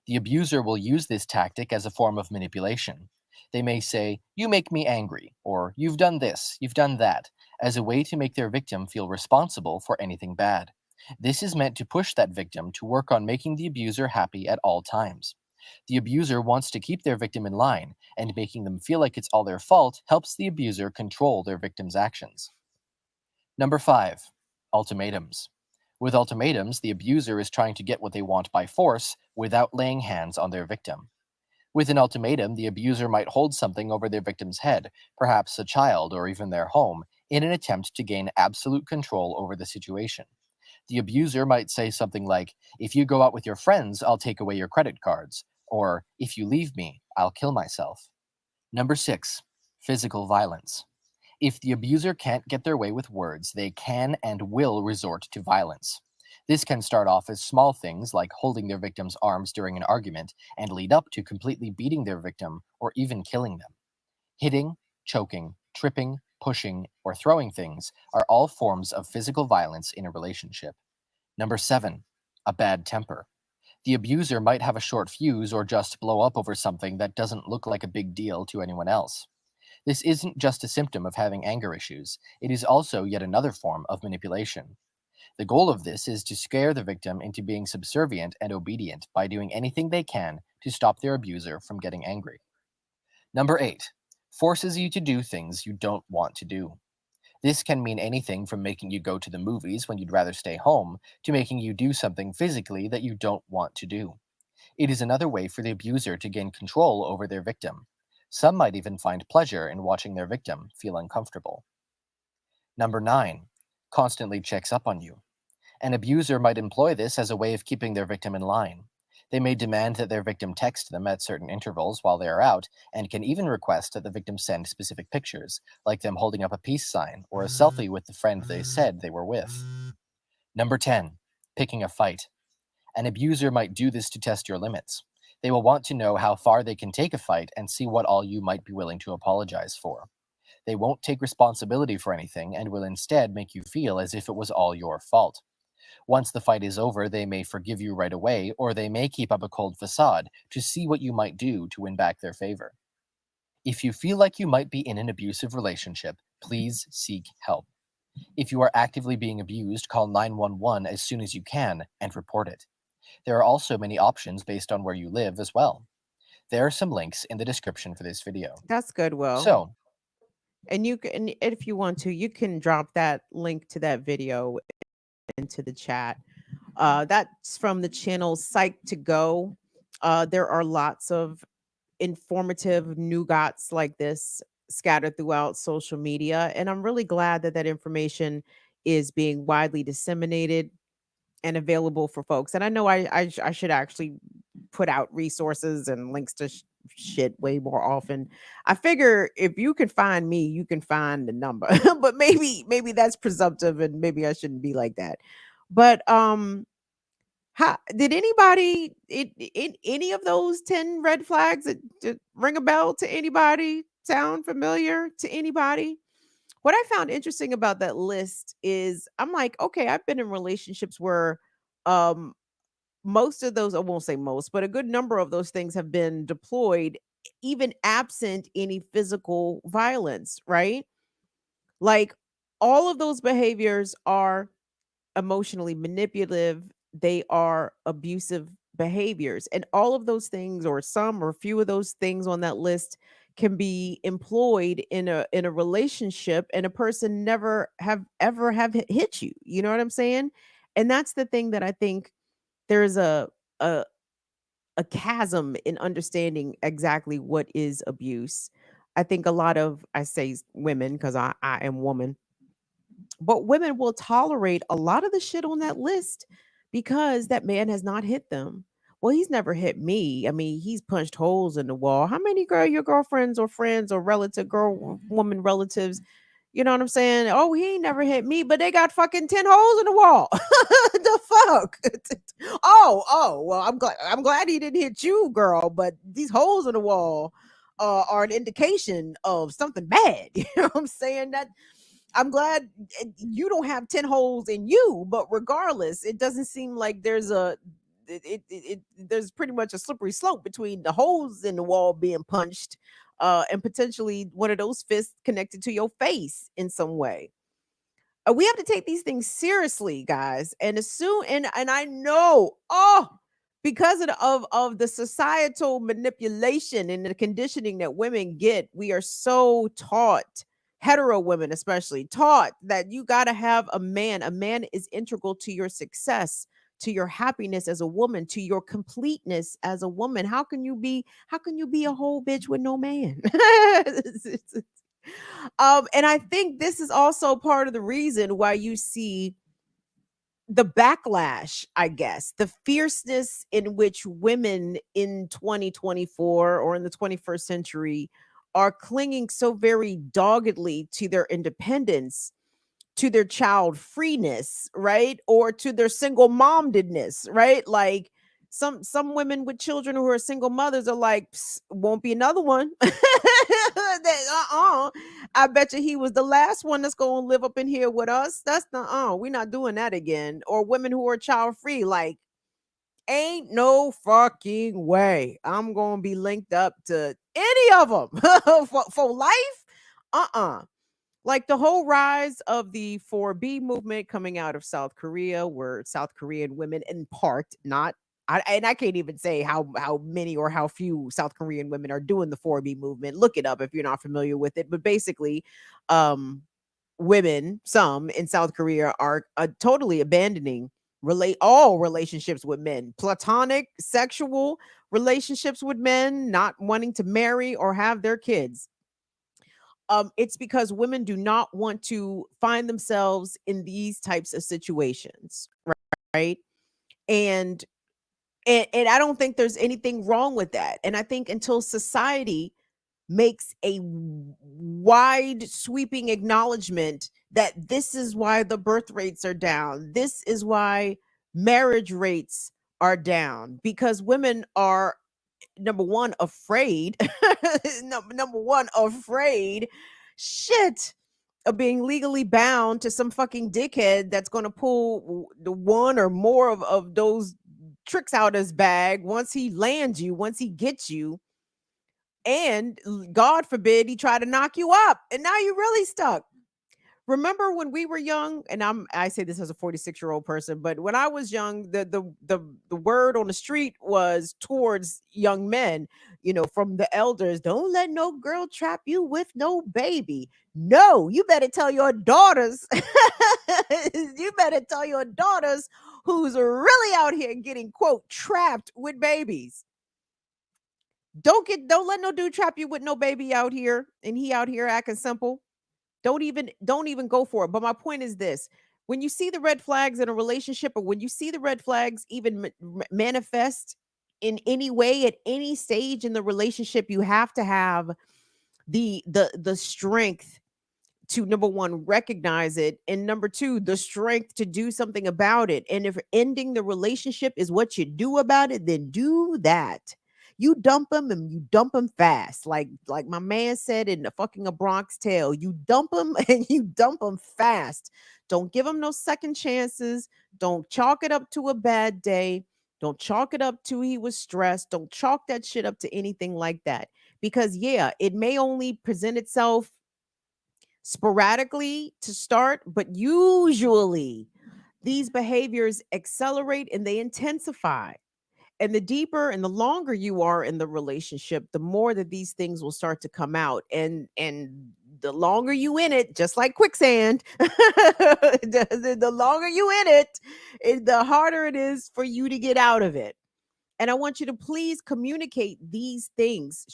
The abuser will use this tactic as a form of manipulation. They may say, "You make me angry," or "You've done this, you've done that," as a way to make their victim feel responsible for anything bad. This is meant to push that victim to work on making the abuser happy at all times. The abuser wants to keep their victim in line, and making them feel like it's all their fault helps the abuser control their victim's actions. Number 5, ultimatums. With ultimatums, the abuser is trying to get what they want by force without laying hands on their victim. With an ultimatum, the abuser might hold something over their victim's head, perhaps a child or even their home, in an attempt to gain absolute control over the situation. The abuser might say something like, "If you go out with your friends, I'll take away your credit cards," or "If you leave me, I'll kill myself." Number 6, physical violence. If the abuser can't get their way with words, they can and will resort to violence. This can start off as small things like holding their victim's arms during an argument and lead up to completely beating their victim or even killing them. Hitting, choking, tripping, pushing, or throwing things are all forms of physical violence in a relationship. Number 7, a bad temper. The abuser might have a short fuse or just blow up over something that doesn't look like a big deal to anyone else. This isn't just a symptom of having anger issues, it is also yet another form of manipulation. The goal of this is to scare the victim into being subservient and obedient by doing anything they can to stop their abuser from getting angry. Number 8, forces you to do things you don't want to do. This can mean anything from making you go to the movies when you'd rather stay home to making you do something physically that you don't want to do. It is another way for the abuser to gain control over their victim. Some might even find pleasure in watching their victim feel uncomfortable. Number 9, constantly checks up on you. An abuser might employ this as a way of keeping their victim in line. They may demand that their victim text them at certain intervals while they are out, and can even request that the victim send specific pictures, like them holding up a peace sign or a selfie with the friend they said they were with. Number 10, picking a fight. An abuser might do this to test your limits. They will want to know how far they can take a fight and see what all you might be willing to apologize for. They won't take responsibility for anything and will instead make you feel as if it was all your fault. Once the fight is over, they may forgive you right away, or they may keep up a cold facade to see what you might do to win back their favor. If you feel like you might be in an abusive relationship, please seek help. If you are actively being abused, call 911 as soon as you can and report it. There are also many options based on where you live as well. There are some links in the description for this video. That's good, Will. So, And you can, and if you want to, you can drop that link to that video into the chat. That's from the channel Psych to Go. There are lots of informative nuggets like this scattered throughout social media, and I'm really glad that that information is being widely disseminated and available for folks. And I know I should actually put out resources and links to shit way more often. I figure if you can find me, you can find the number. But maybe that's presumptive, and maybe I shouldn't be like that. But how did anybody in any of those 10 red flags that ring a bell to anybody? Sound familiar to anybody? What I found interesting about that list is I'm like, okay, I've been in relationships where um most of those, I won't say most, but a good number of those things have been deployed, even absent any physical violence, right? Like all of those behaviors are emotionally manipulative, they are abusive behaviors. And all of those things, or some or few of those things on that list, can be employed in a relationship, and a person never have ever have hit you. You know what I'm saying? And that's the thing that I think there's a a chasm in understanding exactly what is abuse. I think a lot of, I say women because I am woman, but women will tolerate a lot of the shit on that list because that man has not hit them. Well, he's never hit me. I mean, he's punched holes in the wall. How many your girlfriends or friends or relative woman relatives, you know what I'm saying? Oh, he ain't never hit me, but they got fucking 10 holes in the wall. The fuck? Well, I'm glad he didn't hit you, girl, but these holes in the wall are an indication of something bad. You know what I'm saying? That I'm glad you don't have 10 holes in you, but regardless, it doesn't seem like there's there's pretty much a slippery slope between the holes in the wall being punched and potentially one of those fists connected to your face in some way. We have to take these things seriously, guys. And as soon and I know, because of the societal manipulation and the conditioning that women get, we are so taught, hetero women especially, taught that you got to have a man. A man is integral to your success, to your happiness as a woman, to your completeness as a woman. How can you be a whole bitch with no man? And I think this is also part of the reason why you see the backlash, I guess, the fierceness in which women in 2024 or in the 21st century are clinging so very doggedly to their independence, to their child freeness, right? Or to their single momedness, right? Like some women with children who are single mothers are like, won't be another one. I bet you he was the last one that's gonna live up in here with us. That's the we're not doing that again. Or women who are child free, like, ain't no fucking way I'm gonna be linked up to any of them for life. Like the whole rise of the 4B movement coming out of South Korea, where South Korean women, in part, not and I can't even say how many or how few South Korean women are doing the 4B movement. Look it up if you're not familiar with it. But basically, um, women, some in South Korea, are totally abandoning relate all relationships with men, platonic, sexual relationships with men, not wanting to marry or have their kids. It's because women do not want to find themselves in these types of situations, right? And and I don't think there's anything wrong with that. And I think until society makes a wide sweeping acknowledgement that this is why the birth rates are down, this is why marriage rates are down, because women are number one afraid number one afraid shit of being legally bound to some fucking dickhead that's going to pull the one or more of those tricks out his bag once he lands you, once he gets you, and God forbid he try to knock you up and now you're really stuck. Remember when we were young, and I say this as a 46-year-old person, but when I was young, the word on the street was towards young men, from the elders, don't let no girl trap you with no baby. No, you better tell your daughters. You better tell your daughters who's really out here getting quote trapped with babies. Don't let no dude trap you with no baby out here, and he out here acting simple. Don't even go for it. But my point is this: when you see the red flags in a relationship, or when you see the red flags even manifest in any way at any stage in the relationship, you have to have the strength to, number one, recognize it, and number two, the strength to do something about it. And if ending the relationship is what you do about it, then do that. You dump them, and you dump them fast, like my man said in the fucking A Bronx Tale. You dump them and you dump them fast. Don't give them no second chances. Don't chalk it up to a bad day. Don't chalk it up to he was stressed. Don't chalk that shit up to anything like that, because yeah, it may only present itself sporadically to start, but usually these behaviors accelerate and they intensify. And the deeper and the longer you are in the relationship, the more that these things will start to come out. And the longer you in it, just like quicksand, the longer you in it, the harder it is for you to get out of it. And I want you to please communicate these things.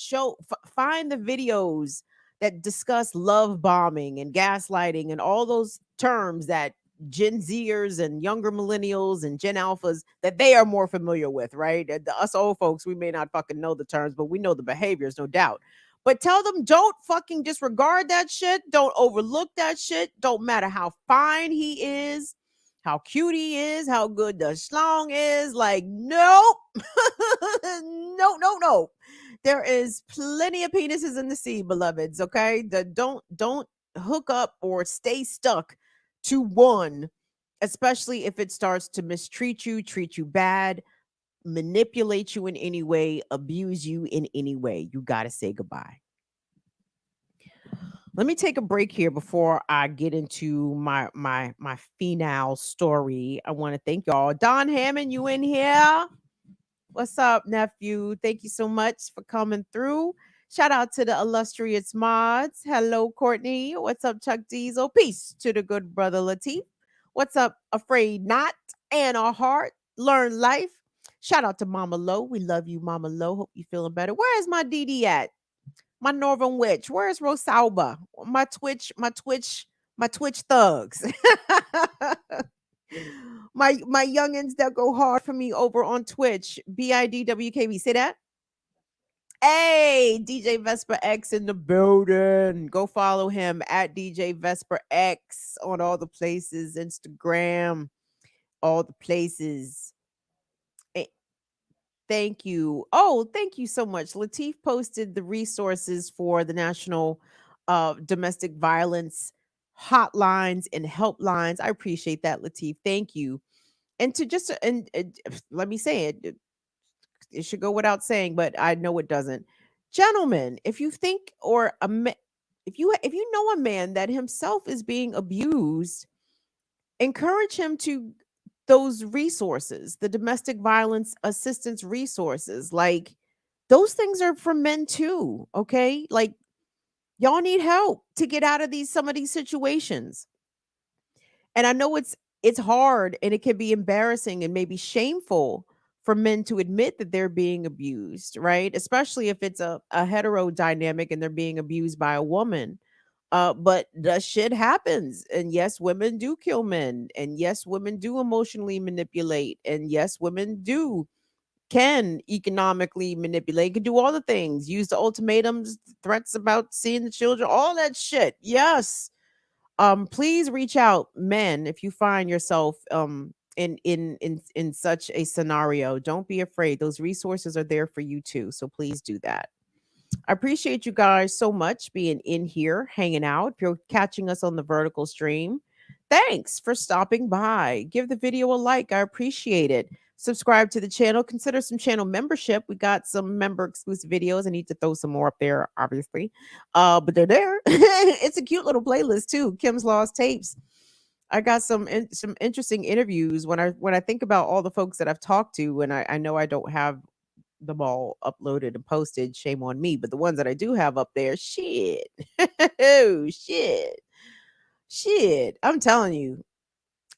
Find the videos that discuss love bombing and gaslighting and all those terms that Gen Zers and younger millennials and Gen Alphas that they are more familiar with, right? Us old folks, we may not fucking know the terms, but we know the behaviors, no doubt. But tell them, don't fucking disregard that shit. Don't overlook that shit. Don't matter how fine he is, how cute he is, how good the schlong is. Like, nope. No. There is plenty of penises in the sea, beloveds. Okay. Don't hook up or stay stuck to one, especially if it starts to mistreat you, treat you bad, manipulate you in any way, abuse you in any way. You got to say goodbye. Let me take a break here before I get into my finale story. I want to thank y'all. Don Hammond, you in here? What's up, nephew? Thank you so much for coming through. Shout out to the illustrious mods. Hello, Courtney. What's up, Chuck Diesel? Peace to the good brother Latif. What's up, Afraid Not? Anna Hart. Learn Life. Shout out to Mama Lo. We love you, Mama Lo. Hope you feeling better. Where is my DD at? My Northern Witch. Where's Rosalba? My Twitch thugs. my youngins that go hard for me over on Twitch. BIDWKB. Say that. Hey, DJ Vesper X in the building. Go follow him at DJ Vesper X on all the places, Instagram, all the places. Thank you. Oh, thank you so much. Latif posted the resources for the National Domestic Violence hotlines and helplines. I appreciate that, Latif. Thank you. And to just let me say it, it should go without saying, but I know it doesn't. Gentlemen, if you think or if you know a man that himself is being abused, encourage him to those resources, the domestic violence assistance resources. Like, those things are for men too, okay? Like, y'all need help to get out of some of these situations. And I know it's hard and it can be embarrassing and maybe shameful for men to admit that they're being abused, right? Especially if it's a hetero dynamic and they're being abused by a woman. But the shit happens. And yes, women do kill men. And yes, women do emotionally manipulate. And yes, women can economically manipulate, can do all the things, use the ultimatums, threats about seeing the children, all that shit. Yes. Please reach out, men, if you find yourself in such a scenario. Don't be afraid. Those resources are there for you too. So please do that. I appreciate you guys so much being in here, hanging out. If you're catching us on the vertical stream, thanks for stopping by. Give the video a like. I appreciate it. subscribe to the channel. Consider some channel membership. We got some member exclusive videos. I need to throw some more up there, obviously. But they're there. It's a cute little playlist too. Kim's Lost Tapes. I got some interesting interviews when I think about all the folks that I've talked to, and I know I don't have them all uploaded and posted. Shame on me, but the ones that I do have up there, shit, oh shit, I'm telling you.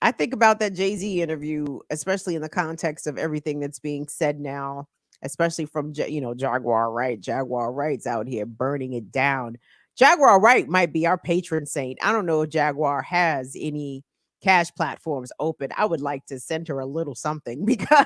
I think about that Jay-Z interview, especially in the context of everything that's being said now, especially from Jaguar Wright. Jaguar Wright's out here burning it down. Jaguar Wright might be our patron saint. I don't know if Jaguar has any cash platforms open. I would like to send her a little something because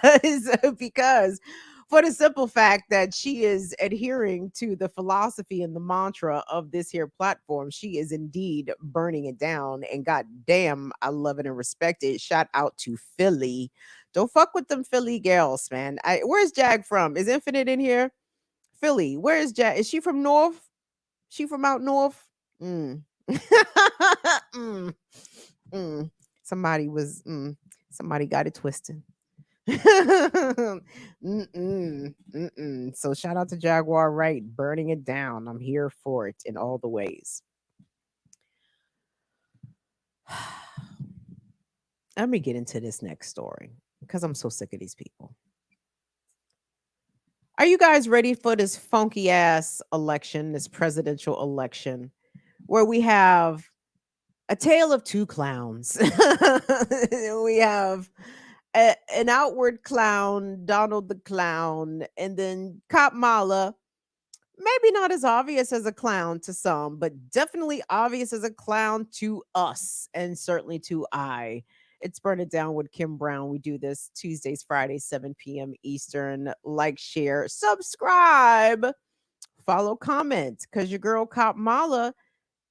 for the simple fact that she is adhering to the philosophy and the mantra of this here platform. She is indeed burning it down, and god damn, I love it and respect it. Shout out to Philly. Don't fuck with them Philly girls, man. Where's Jag from? Is Infinite in here? Philly, where is Jag? Is she from North? She from out north? Mm. Mm. Mm. Somebody got it twisted. So shout out to Jaguar Wright, burning it down. I'm here for it in all the ways. Let me get into this next story because I'm so sick of these people. Are you guys ready for this funky ass election, this presidential election, where we have a tale of two clowns? We have an outward clown, Donald the Clown, and then Kamala, maybe not as obvious as a clown to some, but definitely obvious as a clown to us, and certainly to I. It's Burn It Down with Kim Brown. We do this Tuesdays, Fridays, 7 p.m. Eastern. Like, share, subscribe, follow, comment, because your girl Kamala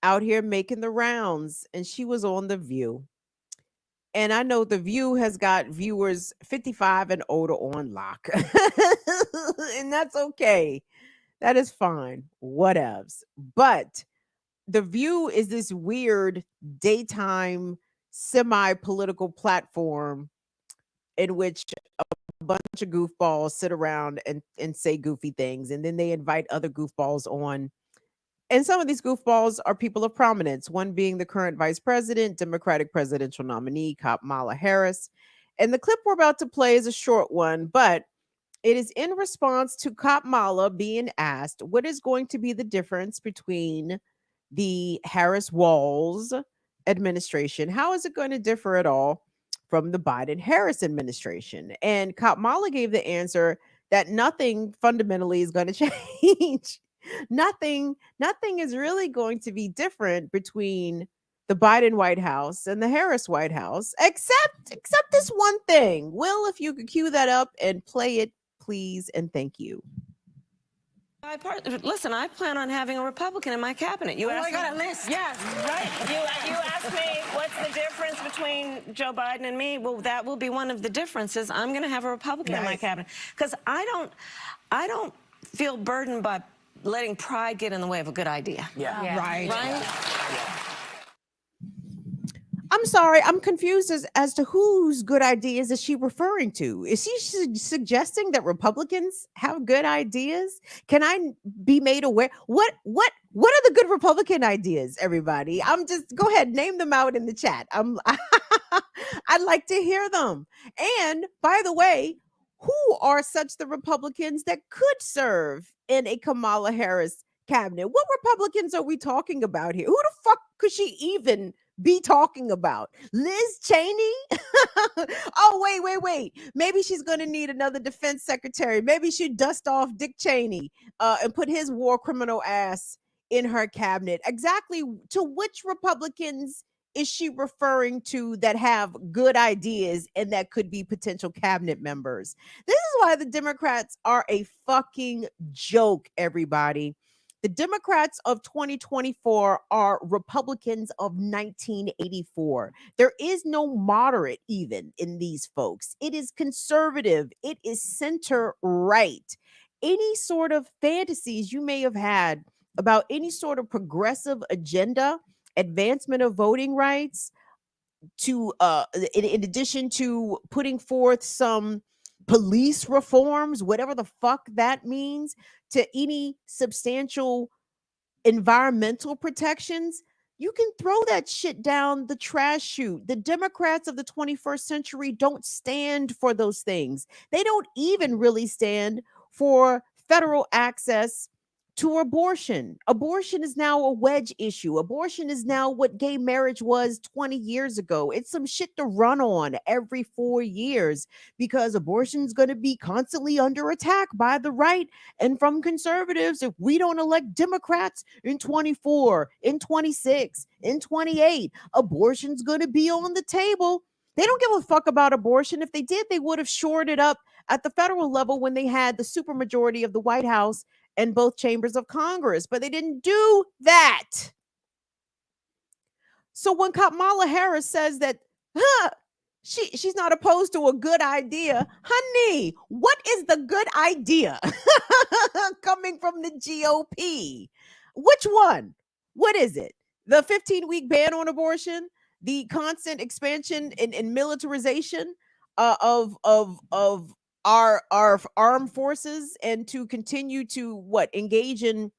out here making the rounds, and she was on The View. And I know The View has got viewers 55 and older on lock. And that's okay. That is fine. Whatevs. But The View is this weird daytime semi-political platform in which a bunch of goofballs sit around and say goofy things. And then they invite other goofballs on. And some of these goofballs are people of prominence, one being the current vice president, Democratic presidential nominee, Kamala Harris. And the clip we're about to play is a short one, but it is in response to Kamala being asked what is going to be the difference between the Harris-Walz administration. How is it going to differ at all from the Biden-Harris administration? And Kamala gave the answer that nothing fundamentally is going to change. Nothing is really going to be different between the Biden White House and the Harris White House, except this one thing. Will, if you could cue that up and play it, please, and thank you. Listen, I plan on having a Republican in my cabinet. You asked I got a list. Yes, right. You asked me what's the difference between Joe Biden and me. Well, that will be one of the differences. I'm going to have a Republican in my cabinet because I don't feel burdened by letting pride get in the way of a good idea. Yeah. Right. I'm sorry, I'm confused as to whose good ideas is she referring to? Is she suggesting that Republicans have good ideas? Can I be made aware? What are the good Republican ideas, everybody? I'm just go ahead, name them out in the chat. I'd like to hear them. And by the way, who are such the Republicans that could serve in a Kamala Harris cabinet? What Republicans are we talking about here? Who the fuck could she even be talking about? Liz Cheney? Oh, wait. Maybe she's going to need another defense secretary. Maybe she'd dust off Dick Cheney and put his war criminal ass in her cabinet. Exactly to which Republicans is she referring to that have good ideas and that could be potential cabinet members? This is why the Democrats are a fucking joke, everybody. The Democrats of 2024 are Republicans of 1984. There is no moderate even in these folks. It is conservative. It is center right. Any sort of fantasies you may have had about any sort of progressive agenda, advancement of voting rights, to in addition to putting forth some police reforms, whatever the fuck that means, to any substantial environmental protections, you can throw that shit down the trash chute. The Democrats of the 21st century don't stand for those things. They don't even really stand for federal access to abortion. Abortion is now a wedge issue. Abortion is now what gay marriage was 20 years ago. It's some shit to run on every 4 years because abortion is going to be constantly under attack by the right and from conservatives if we don't elect Democrats in 24, in 26, in 28. Abortion's going to be on the table. They don't give a fuck about abortion. If they did, they would have shored it up at the federal level when they had the supermajority of the White House and both chambers of Congress, but they didn't do that. So when Kamala Harris says that she's not opposed to a good idea, honey, what is the good idea coming from the GOP? Which one? What is it? The 15-week ban on abortion, the constant expansion and militarization of our armed forces, and to continue to engage in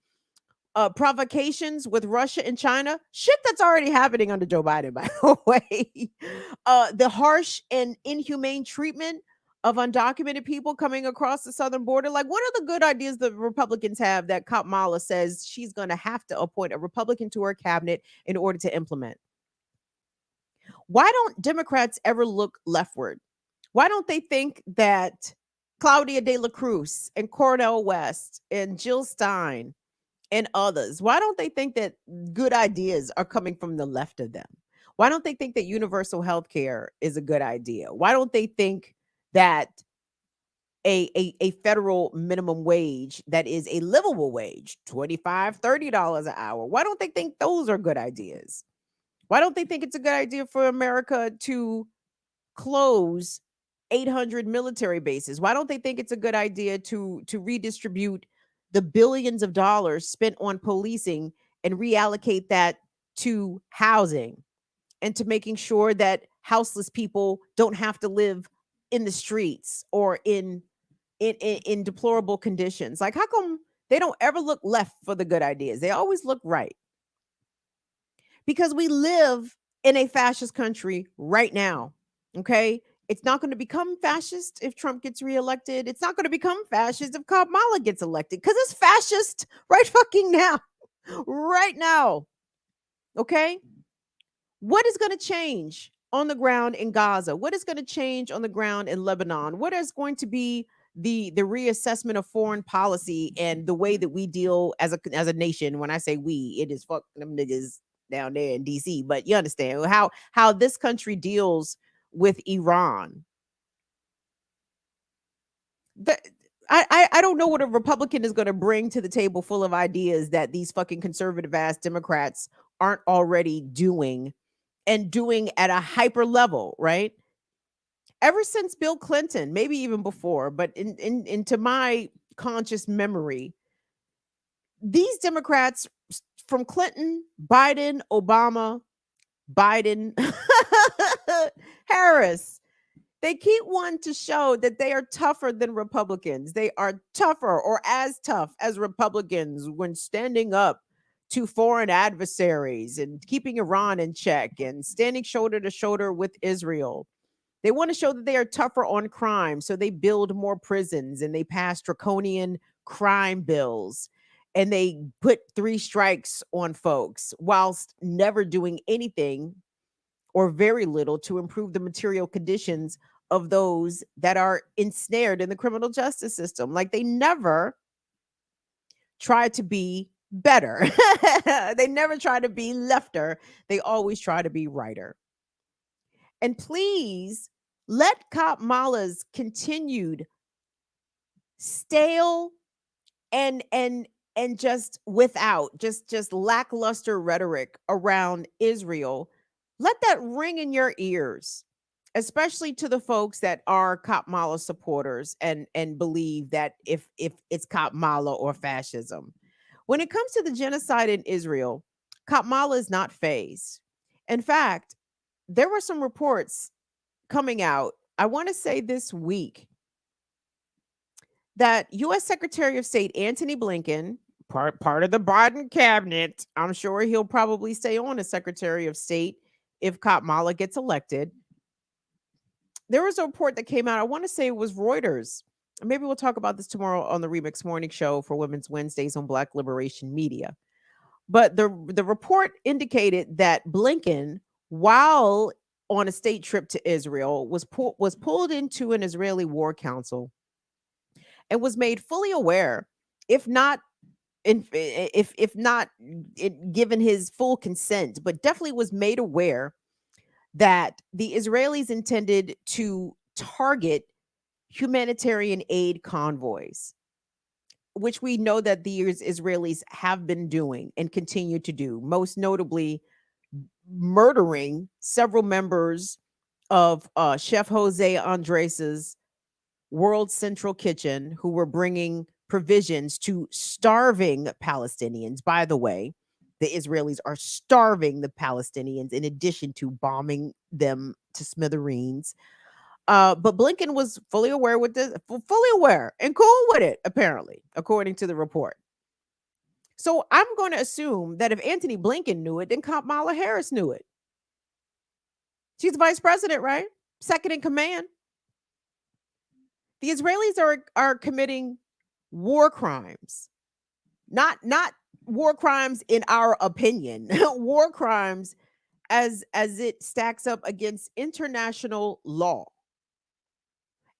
provocations with Russia and China, shit that's already happening under Joe Biden, by the way. The harsh and inhumane treatment of undocumented people coming across the southern border. Like, what are the good ideas the Republicans have that Kamala says she's going to have to appoint a Republican to her cabinet in order to implement? Why don't Democrats ever look leftward? Why don't they think that Claudia de la Cruz and Cornel West and Jill Stein and others, why don't they think that good ideas are coming from the left of them? Why don't they think that universal health care is a good idea? Why don't they think that a federal minimum wage that is a livable wage, $25, $30 an hour, why don't they think those are good ideas? Why don't they think it's a good idea for America to close 800 military bases? Why don't they think it's a good idea to redistribute the billions of dollars spent on policing and reallocate that to housing and to making sure that houseless people don't have to live in the streets or in deplorable conditions? Like, how come they don't ever look left for the good ideas? They always look right. Because we live in a fascist country right now. Okay. It's not going to become fascist if Trump gets reelected. It's not going to become fascist if Kamala gets elected, because it's fascist right fucking now. Right now. Okay. What is going to change on the ground in Gaza? What is going to change on the ground in Lebanon? What is going to be the reassessment of foreign policy and the way that we deal as a nation? When I say we, it is fuck them niggas down there in DC, but you understand how this country deals with Iran. I don't know what a Republican is going to bring to the table full of ideas that these fucking conservative ass Democrats aren't already doing, and doing at a hyper level, right? Ever since Bill Clinton, maybe even before, but into my conscious memory, these Democrats from Clinton, Biden, Obama, Biden, Harris, they keep wanting to show that they are tougher than Republicans. They are tougher or as tough as Republicans when standing up to foreign adversaries and keeping Iran in check and standing shoulder to shoulder with Israel. They want to show that they are tougher on crime, so they build more prisons and they pass draconian crime bills and they put 3 strikes on folks whilst never doing anything or very little to improve the material conditions of those that are ensnared in the criminal justice system. Like, they never try to be better. They never try to be lefter. They always try to be righter. And please let Kamala's continued stale and just without just lackluster rhetoric around Israel, let that ring in your ears, especially to the folks that are Kamala supporters and believe that if it's Kamala or fascism. When it comes to the genocide in Israel, Kamala is not fazed. In fact, there were some reports coming out, I want to say this week, that U.S. Secretary of State Antony Blinken, part of the Biden cabinet, I'm sure he'll probably stay on as Secretary of State if Kamala gets elected. There was a report that came out, I want to say it was Reuters. Maybe we'll talk about this tomorrow on the Remix Morning Show for Women's Wednesdays on Black Liberation Media. But the report indicated that Blinken, while on a state trip to Israel, was pulled into an Israeli war council and was made fully aware, if not given his full consent, but definitely was made aware that the Israelis intended to target humanitarian aid convoys, which we know that the Israelis have been doing and continue to do, most notably murdering several members of Chef Jose Andres's World Central Kitchen, who were bringing provisions to starving Palestinians. By the way, the Israelis are starving the Palestinians in addition to bombing them to smithereens. But Blinken was fully aware and cool with it, apparently, according to the report. So I'm going to assume that if Antony Blinken knew it, then Kamala Harris knew it. She's the vice president, right? Second in command. The Israelis are committing war crimes, not war crimes in our opinion, war crimes as it stacks up against international law.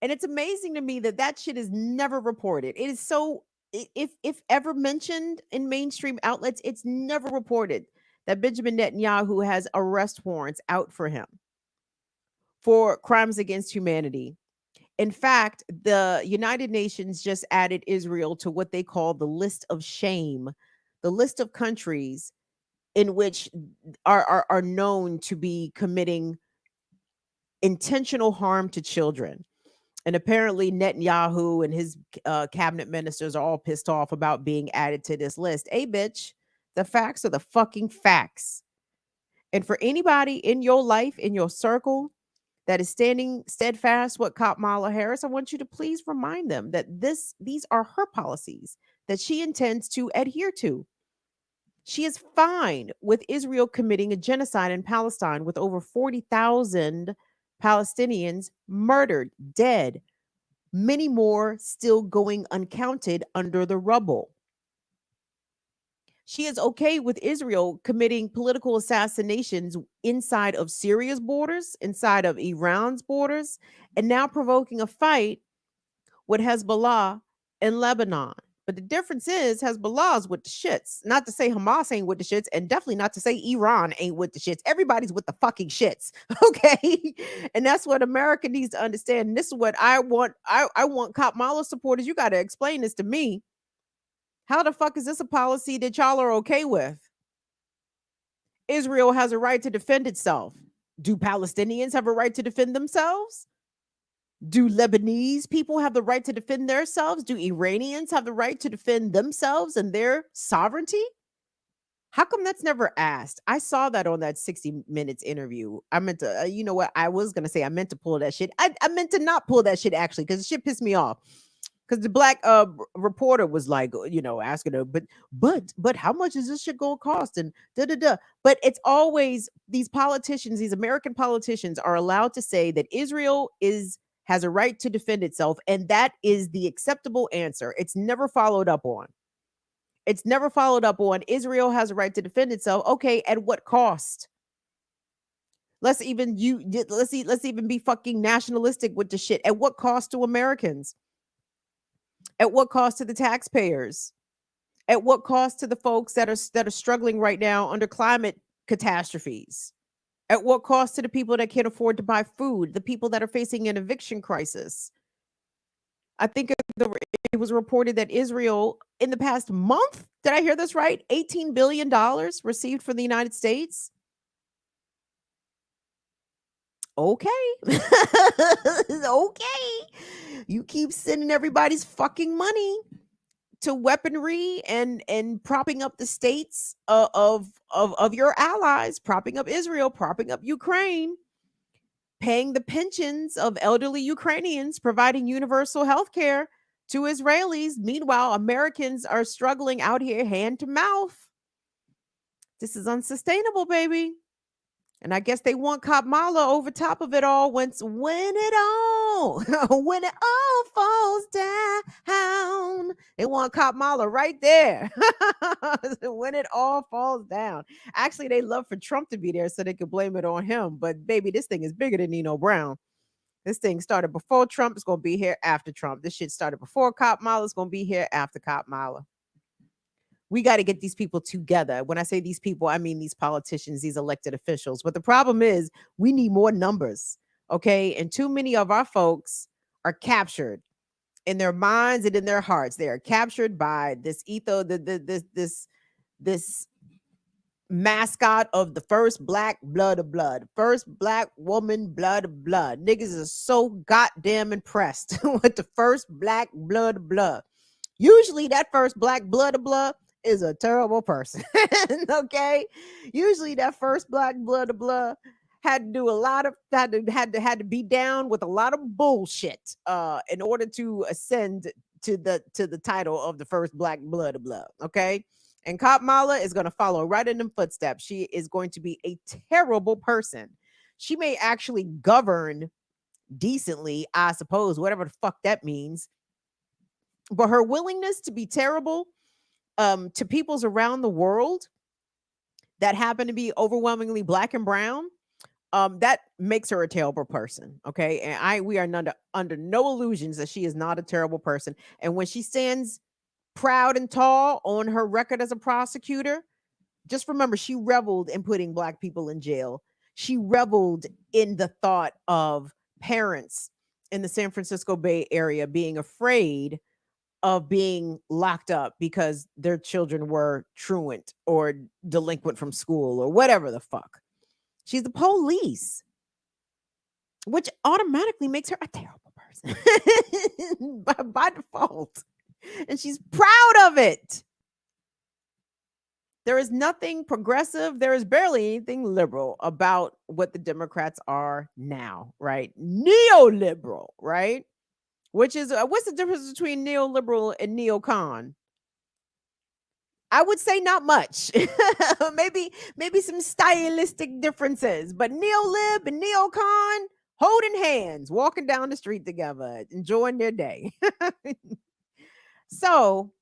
And it's amazing to me that shit is never reported. It is so, if ever mentioned in mainstream outlets, it's never reported that Benjamin Netanyahu has arrest warrants out for him for crimes against humanity. In fact, the United Nations just added Israel to what they call the list of shame, the list of countries in which are known to be committing intentional harm to children. And apparently Netanyahu and his cabinet ministers are all pissed off about being added to this list. Hey, bitch, the facts are the fucking facts. And for anybody in your life, in your circle, that is standing steadfast with Kamala Harris, I want you to please remind them that these are her policies that she intends to adhere to. She is fine with Israel committing a genocide in Palestine with over 40,000 Palestinians murdered, dead, many more still going uncounted under the rubble. She is okay with Israel committing political assassinations inside of Syria's borders, inside of Iran's borders, and now provoking a fight with Hezbollah in Lebanon. But the difference is Hezbollah's with the shits. Not to say Hamas ain't with the shits, and definitely not to say Iran ain't with the shits. Everybody's with the fucking shits. Okay. And that's what America needs to understand. And this is what I want. I want Kamala supporters. You got to explain this to me. How the fuck is this a policy that y'all are okay with? Israel has a right to defend itself. Do Palestinians have a right to defend themselves? Do Lebanese people have the right to defend themselves? Do Iranians have the right to defend themselves and their sovereignty? How come that's never asked? I saw that on that 60 Minutes interview. I meant to, you know what? I was going to say I meant to pull that shit. I meant to not pull that shit actually because the shit pissed me off. Because the black reporter was like, asking her, but how much is this shit going to cost? And da-da-da. But it's always these politicians, these American politicians are allowed to say that Israel has a right to defend itself. And that is the acceptable answer. It's never followed up on. It's never followed up on. Israel has a right to defend itself. Okay, at what cost? Let's even be fucking nationalistic with the shit. At what cost to Americans? At what cost to the taxpayers? At what cost to the folks that are struggling right now under climate catastrophes? At what cost to the people that can't afford to buy food, the people that are facing an eviction crisis? I think it was reported that Israel, in the past month, did I hear this right? $18 billion received from the United States. Okay. Okay. You keep sending everybody's fucking money to weaponry and propping up the states of your allies, propping up Israel, propping up Ukraine, paying the pensions of elderly Ukrainians, providing universal health care to Israelis. Meanwhile, Americans are struggling out here hand to mouth. This is unsustainable, baby. And I guess they want Kamala over top of it all when it all when it all falls down. They want Kamala right there. When it all falls down. Actually, they love for Trump to be there so they could blame it on him. But baby, this thing is bigger than Nino Brown. This thing started before Trump. It's gonna be here after Trump. This shit started before Kamala. It's gonna be here after Kamala. We got to get these people together. When I say these people, I mean these politicians, these elected officials. But the problem is we need more numbers, okay? And too many of our folks are captured in their minds and in their hearts. They are captured by this this mascot of the first black blood of blood, first black woman blood of blood. Niggas are so goddamn impressed with the first black blood of blood. Usually that first black blood of blood is a terrible person. Okay, usually that first black blood of blood had to do a lot of had to be down with a lot of bullshit in order to ascend to the title of the first black blood of blood. Okay, and Kamala is going to follow right in them footsteps. She is going to be a terrible person. She may actually govern decently, I suppose, whatever the fuck that means, but her willingness to be terrible to peoples around the world that happen to be overwhelmingly black and brown, that makes her a terrible person. Okay, and we are under no illusions that she is not a terrible person. And when she stands proud and tall on her record as a prosecutor, just remember she reveled in putting black people in jail. She reveled in the thought of parents in the San Francisco Bay Area being afraid of being locked up because their children were truant or delinquent from school or whatever the fuck. She's the police, which automatically makes her a terrible person by default. And she's proud of it. There is nothing progressive. There is barely anything liberal about what the Democrats are now, right? Neoliberal, right? Which is what's the difference between neoliberal and neocon? I would say not much. maybe some stylistic differences, but neolib and neocon holding hands, walking down the street together, enjoying their day. So,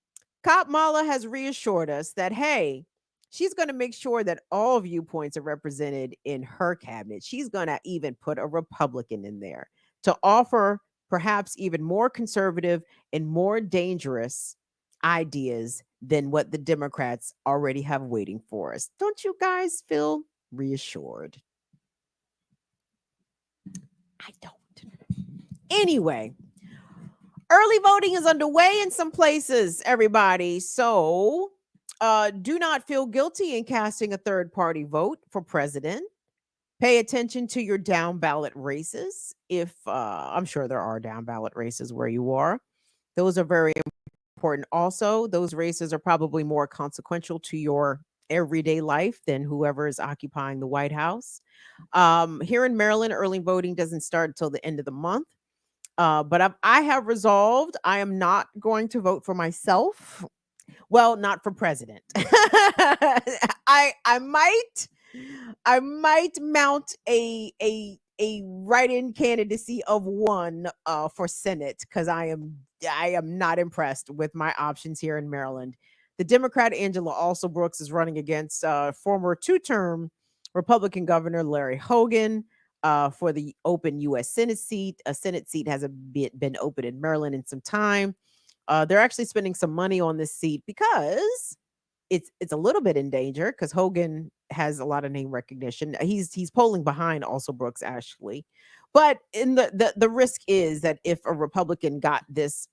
Kamala has reassured us that, hey, she's going to make sure that all viewpoints are represented in her cabinet. She's going to even put a Republican in there to offer perhaps even more conservative and more dangerous ideas than what the Democrats already have waiting for us. Don't you guys feel reassured? I don't. Anyway, early voting is underway in some places, everybody. So do not feel guilty in casting a third party vote for president. Pay attention to your down ballot races. If I'm sure there are down ballot races where you are, those are very important. Also, those races are probably more consequential to your everyday life than whoever is occupying the White House. Here in Maryland, early voting doesn't start until the end of the month. But I have resolved I am not going to vote for myself. Well, not for president. I might mount a write-in candidacy of one for Senate because I am not impressed with my options here in Maryland. The Democrat Angela Alsobrooks is running against former two-term Republican Governor Larry Hogan for the open U.S. Senate seat. A Senate seat hasn't been open in Maryland in some time. They're actually spending some money on this seat because it's a little bit in danger because Hogan has a lot of name recognition. He's polling behind Alsobrooks actually, but in the risk is that if a Republican got this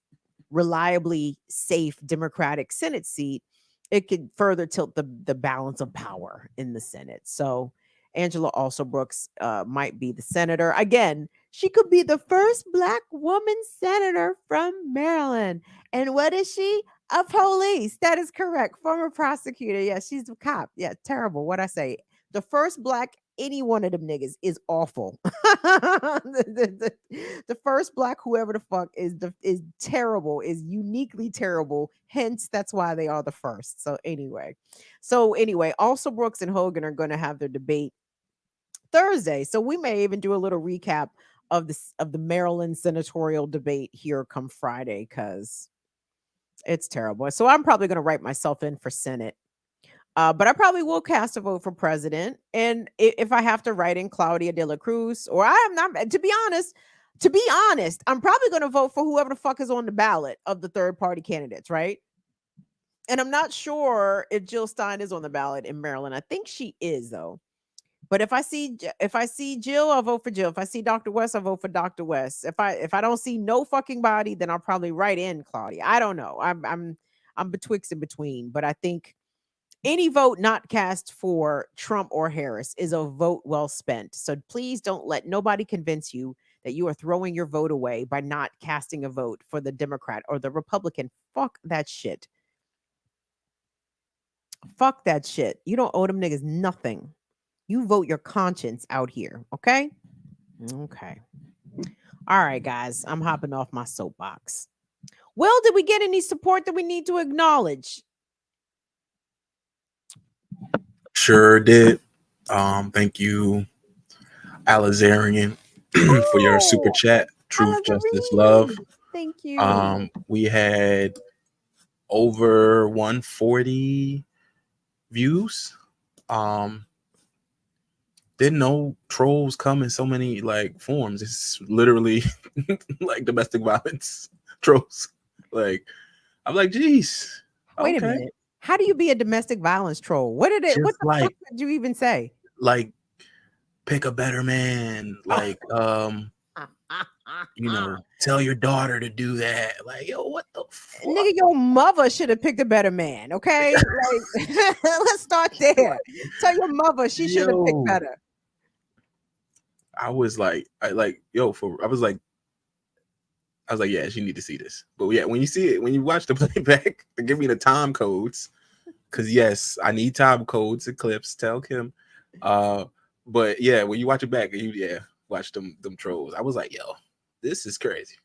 reliably safe Democratic Senate seat, it could further tilt the balance of power in the Senate. So Angela Alsobrooks might be the senator. Again, she could be the first Black woman senator from Maryland. And what is she? A police. That is correct. Former prosecutor. Yeah, she's a cop. Yeah, terrible. What I say? The first Black any one of them niggas is awful. The first black whoever the fuck is terrible, is uniquely terrible. Hence, that's why they are the first. So anyway, also Brooks and Hogan are going to have their debate Thursday. So we may even do a little recap of the Maryland senatorial debate here come Friday, because it's terrible. So I'm probably going to write myself in for Senate. But I probably will cast a vote for president. And if I have to write in Claudia de la Cruz, or I am not, to be honest, I'm probably going to vote for whoever the fuck is on the ballot of the third party candidates, right? And I'm not sure if Jill Stein is on the ballot in Maryland. I think she is, though. But if I see Jill, I'll vote for Jill. If I see Dr. West, I'll vote for Dr. West. If I don't see no fucking body, then I'll probably write in Claudia. I don't know. I'm betwixt and between, but I think any vote not cast for Trump or Harris is a vote well spent. So please don't let nobody convince you that you are throwing your vote away by not casting a vote for the Democrat or the Republican. Fuck that shit. Fuck that shit. You don't owe them niggas nothing. You vote your conscience out here, okay? Okay. All right, guys. I'm hopping off my soapbox. Well, did we get any support that we need to acknowledge? Sure did. Thank you, Alizarian, for your super chat. Truth, justice, love. Thank you. We had over 140 views. Didn't know trolls come in so many like forms. It's literally like domestic violence trolls. Like, I'm like, geez. Wait a minute. How do you be a domestic violence troll? What did it? What the fuck did you even say? Like, pick a better man. Like, tell your daughter to do that. Like, yo, what the fuck? Nigga, your mother should have picked a better man. Okay, like, let's start there. Tell your mother she should have picked better. I was like, I was like, yeah, she need to see this. But yeah, when you see it, when you watch the playback, give me the time codes. Cause yes, I need time codes and clips. Tell Kim. But yeah, when you watch it back, watch them trolls. I was like, yo, this is crazy.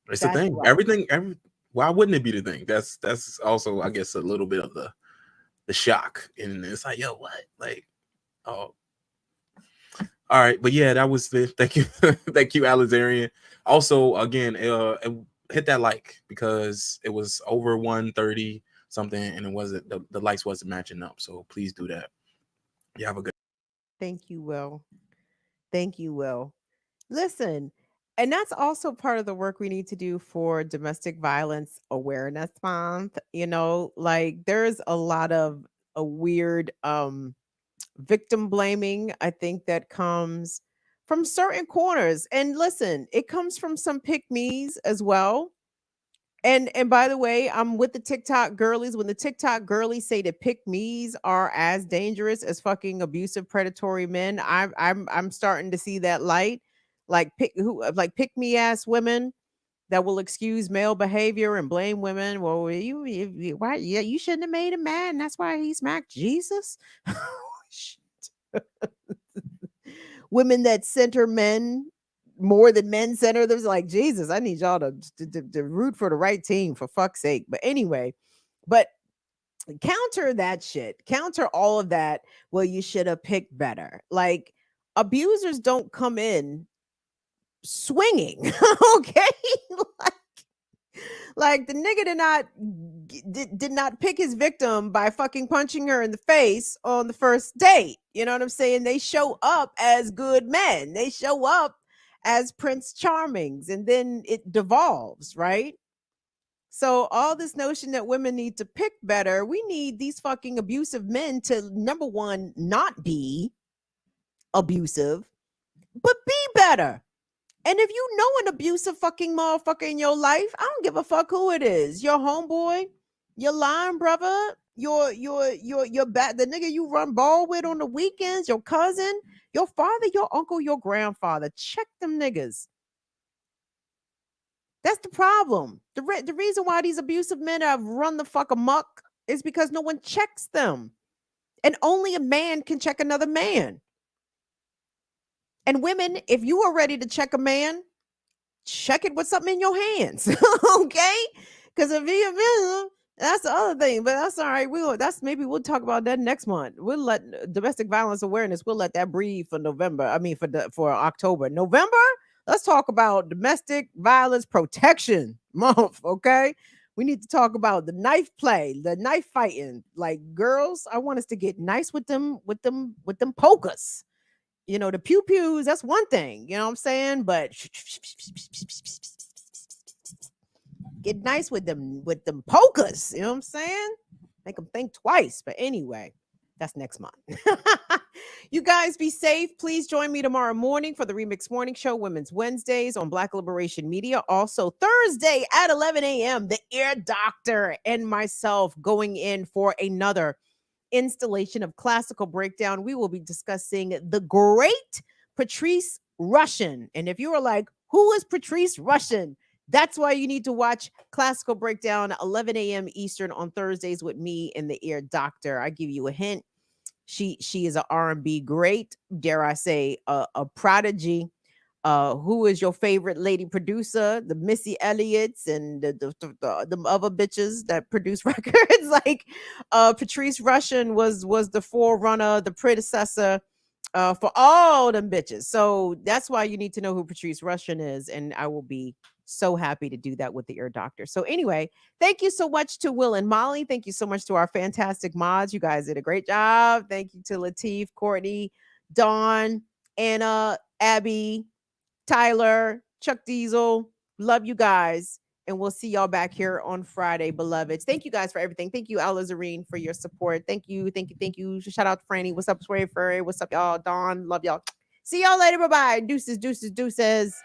It's the thing. Right. Why wouldn't it be the thing? That's also, I guess, a little bit of the shock. And it's like, yo, what? Like, oh. All right, but yeah, that was thank you, Alizarian. Also, again, hit that like, because it was over 130 something, and it wasn't the likes wasn't matching up. So please do that. You have a good. Thank you, Will. Thank you, Will. Listen, and that's also part of the work we need to do for Domestic Violence Awareness Month. Like there's a lot of a weird victim blaming, I think, that comes from certain corners. And listen, it comes from some pick-me's as well. And by the way, I'm with the TikTok girlies. When the TikTok girlies say that pick-me's are as dangerous as fucking abusive predatory men, I'm starting to see that light. Like pick-me ass women that will excuse male behavior and blame women. Well, why? Yeah, you shouldn't have made him mad, and that's why he smacked Jesus. Women that center men more than men center. There's like, Jesus, I need y'all to root for the right team, for fuck's sake. But anyway, counter that shit. Counter all of that. Well, you should have picked better. Like, abusers don't come in swinging. Okay. Like the nigga did not pick his victim by fucking punching her in the face on the first date. You know what I'm saying? They show up as good men. They show up as Prince Charmings, and then it devolves, right? So all this notion that women need to pick better, we need these fucking abusive men to, number one, not be abusive, but be better. And if you know an abusive fucking motherfucker in your life, I don't give a fuck who it is. Your homeboy, your line brother, your the nigga you run ball with on the weekends, your cousin, your father, your uncle, your grandfather. Check them niggas. That's the problem. The reason why these abusive men have run the fuck amok is because no one checks them. And only a man can check another man. And women, if you are ready to check a man, check it with something in your hands. Okay? Because if you, that's the other thing, but that's all right. Maybe we'll talk about that next month. We'll let domestic violence awareness, we'll let that breathe for November. I mean, for October. November, let's talk about domestic violence protection month. Okay? We need to talk about the knife play, the knife fighting. Like, girls, I want us to get nice with them pokers. The pew pews, that's one thing, you know what I'm saying? But get nice with them pokers, you know what I'm saying? Make them think twice. But anyway, that's next month. You guys be safe. Please join me tomorrow morning for the Remix Morning Show, Women's Wednesdays on Black Liberation Media. Also Thursday at 11 a.m., the Ear Doctor and myself going in for another installation of Classical Breakdown. We will be discussing the great Patrice Rushen. And if you are like, who is Patrice Rushen? That's why you need to watch Classical Breakdown 11 a.m. Eastern on Thursdays with me and the Ear Doctor. I give you a hint. She is an R&B great, dare I say, a prodigy. Who is your favorite lady producer? The Missy Elliott's and the other bitches that produce records. Like Patrice Rushen was the forerunner, the predecessor for all them bitches. So that's why you need to know who Patrice Rushen is, and I will be so happy to do that with the Ear Doctor. So anyway, thank you so much to Will and Molly. Thank you so much to our fantastic mods. You guys did a great job. Thank you to Lateef, Courtney, Dawn, Anna, Abby, Tyler, Chuck Diesel. Love you guys. And we'll see y'all back here on Friday, beloveds. Thank you guys for everything. Thank you, Alizarine, for your support. Thank you. Shout out to Franny. What's up, Swear Furry? What's up, y'all? Dawn, love y'all. See y'all later. Bye-bye. Deuces, deuces, deuces.